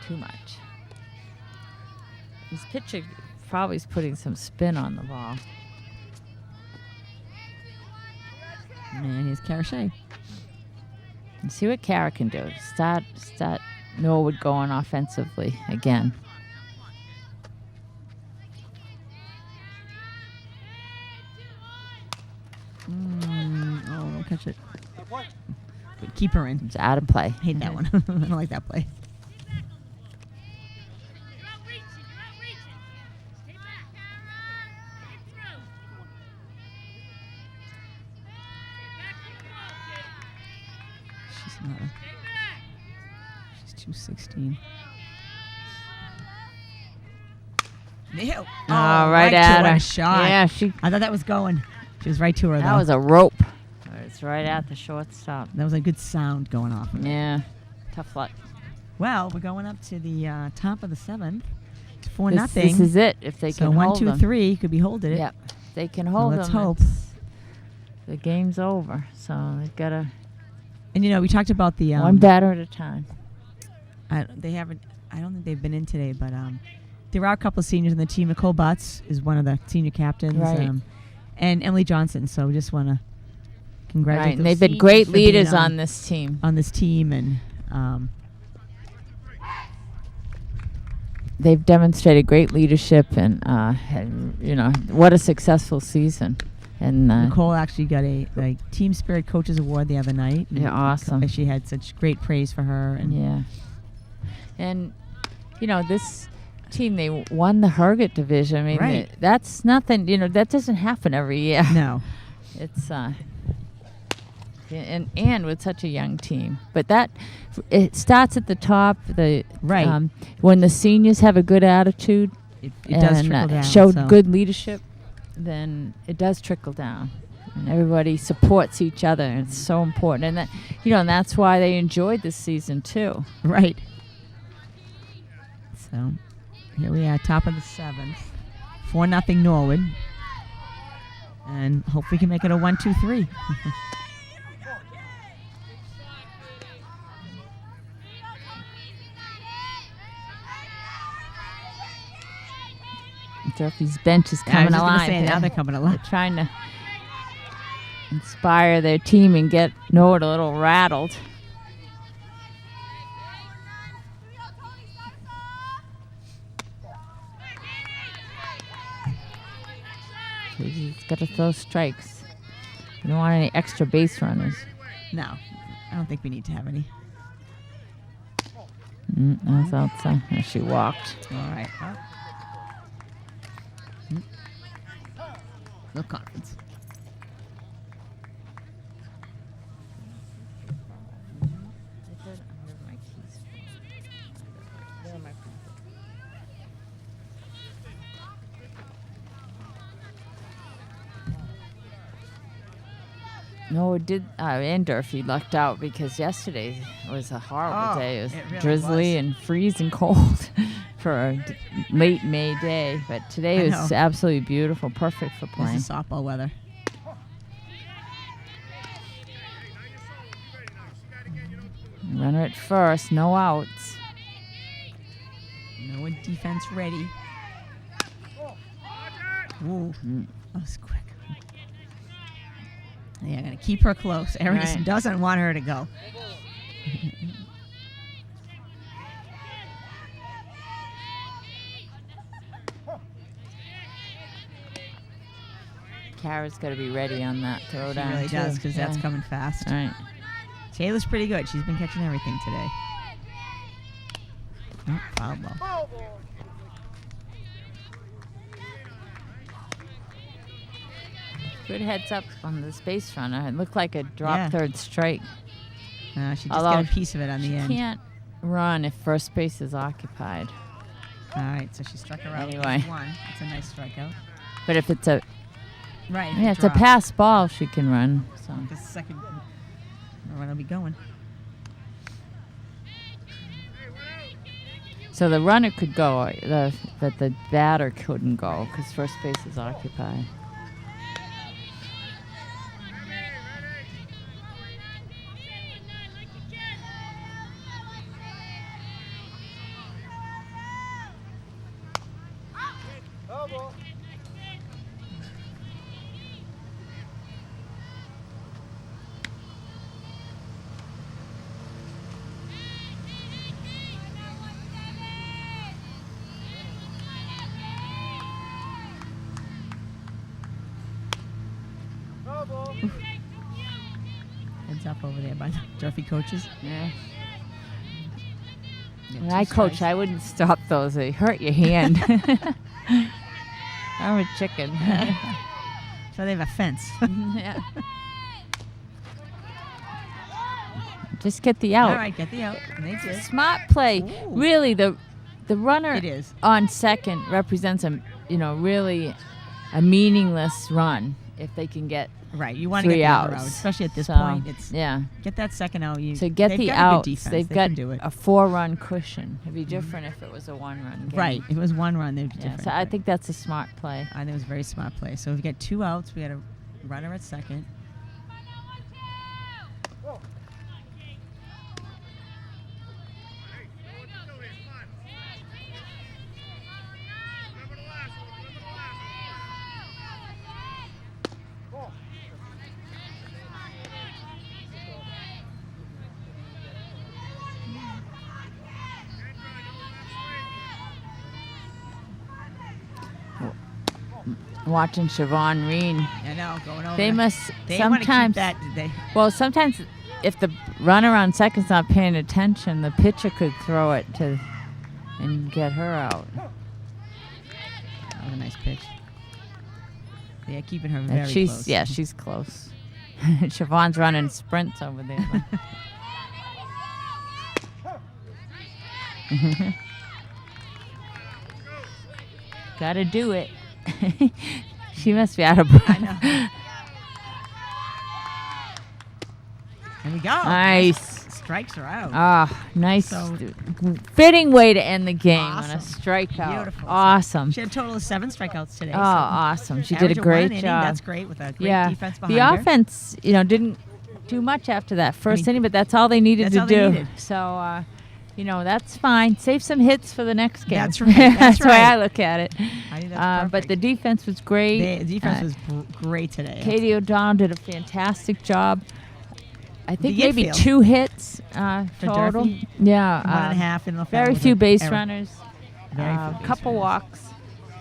too much. This pitcher probably is putting some spin on the ball. And here's Carachet. And see what Kara can do. Start Norwood going offensively again. Oh, don't catch it. Good. Keep her in. It's out of play. Hate that one. I don't like that play. She's 216. No. Oh, right to at her. her. What a shot. Yeah, I thought that was going. She was right to her, that though. was a rope. It's right at the shortstop. That was a good sound going off. Of it. Yeah, tough luck. Well, we're going up to the top of the 7th. It's 4-0. This is it. If they so can 1, hold 2, them. 3 could be holding it. Yep. If they can hold let's them, hope. the game's over. So they've got to And we talked about the one batter at a time. they haven't. I don't think they've been in today, but there are a couple of seniors in the team. Nicole Butts is one of the senior captains, Right. and Emily Johnson. So we just want to congratulate. Right, and those they've been seniors great for being leaders on this team. On this team, and They've demonstrated great leadership, and what a successful season. And Nicole actually got a Team Spirit Coaches Award the other night. Yeah, and awesome. She had such great praise for her. And yeah, and this team, they won the Herget division. I mean, Right. that's nothing. That doesn't happen every year. No, It's and with such a young team, but it starts at the top. Right. When the seniors have a good attitude it does and trickle down. showed so. good leadership, then it does trickle down, and everybody supports each other. And it's so important, and and that's why they enjoyed this season too. Right. So here we are, top of the 7th, 4-0 Norwood, and hope we can make it a 1-2-3. Durfee's bench is I coming was just gonna alive. say, now they're coming alive. They're trying to inspire their team and get Norwood a little rattled. He's got to throw strikes. You don't want any extra base runners. No, I don't think we need to have any. That's outside. There she walked. All right. Well. No confidence. No, it did. And Durfee lucked out because yesterday was a horrible day. It was it really drizzly was. and freezing cold for a late May day. But today I was know. absolutely beautiful, perfect for playing. This is softball weather. Runner at first, no outs. No defense ready. Ooh, that was quick. Yeah, I'm going to keep her close. Aries Right. doesn't want her to go. Kara's got to be ready on that throw She down. really too. does because that's Yeah. coming fast. All right. Taylor's pretty good. She's been catching everything today. Oh, foul ball. Foul ball. Good heads up on this base runner. It looked like a drop Yeah. third strike. She just Although got a piece of it on the She end. can't run if first base is occupied. All right, so she struck her out. Anyway. With 1. It's a nice strikeout. But if it's a Right. yeah, it's a pass ball, she can run. So The second run will be going. so the runner could go, but the batter couldn't go because first base is occupied. Foul ball. ball. Heads up over there by the Durfee coaches. Yeah. Yeah, When two I coach, strikes. I wouldn't stop those. They hurt your hand. I'm a chicken. So they have a fence. Yeah. Just get the out. All right, get the out. And they did. Smart play. Ooh. Really, the runner It is. on second represents really a meaningless run if they can get Right. You want to 3 get the other outs, out, especially at this So, point. It's yeah. get that second out. You So get they've the got a good outs. defense. They've They got can do it. a 4-run cushion. It'd be different if it was a 1-run game. Right. If it was one run, they'd be Yeah, different. so I but think that's a smart play. I think it was a very smart play. So if we get 2 outs, we had a runner at second. Watching Siobhan Reen. I know, going over. They must They want to keep sometimes. that. They, Well, sometimes if the runner on second's not paying attention, the pitcher could throw it to and get her out. that was a nice pitch. They're keeping her And very she's close. yeah, she's close. Siobhan's running sprints over there. Gotta do it. She must be out of breath. I know. There we go. Nice. Strikes are out. Ah, nice. So- Fitting way to end the game on a Awesome. strikeout. Beautiful. Awesome. She had a total of 7 strikeouts today. Oh, awesome. She did average a of 1 great inning, job. That's great with a great Yeah. defense behind The her. offense, didn't do much after that first mean, inning, but that's all they needed that's to all they do. needed. So, that's fine. Save some hits for the next game. That's right. That's the way right. I look at it. I think that's But the perfect. defense was great. The defense was great today. Katie O'Donnell did a fantastic job. I think The maybe infield. 2 hits For total. Durfee? Yeah. 1.5 in the Very field with few an base error. runners. Very few A base couple runners. walks,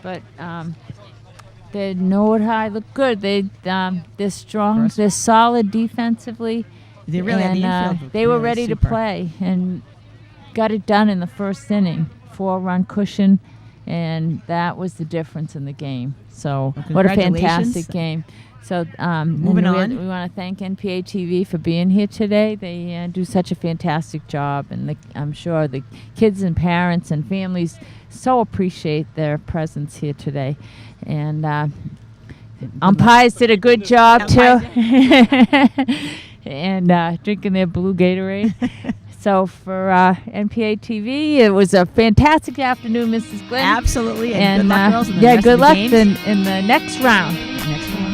but the Norwood High look good. They're strong. First- They're solid defensively. They really had the and, infield. they were really ready super. to play and got it done in the first inning. 4-run cushion, and that was the difference in the game. So Well, what a congratulations. fantastic game. So Moving and on. we want to thank NPA TV for being here today. They do such a fantastic job, and I'm sure the kids and parents and families so appreciate their presence here today. And umpires did a good job too, and drinking their blue Gatorade. So for NPA TV, it was a fantastic afternoon, Mrs. Glenn. Absolutely. And good luck, girls. In the yeah, rest good of the luck games. in the next round. Next one.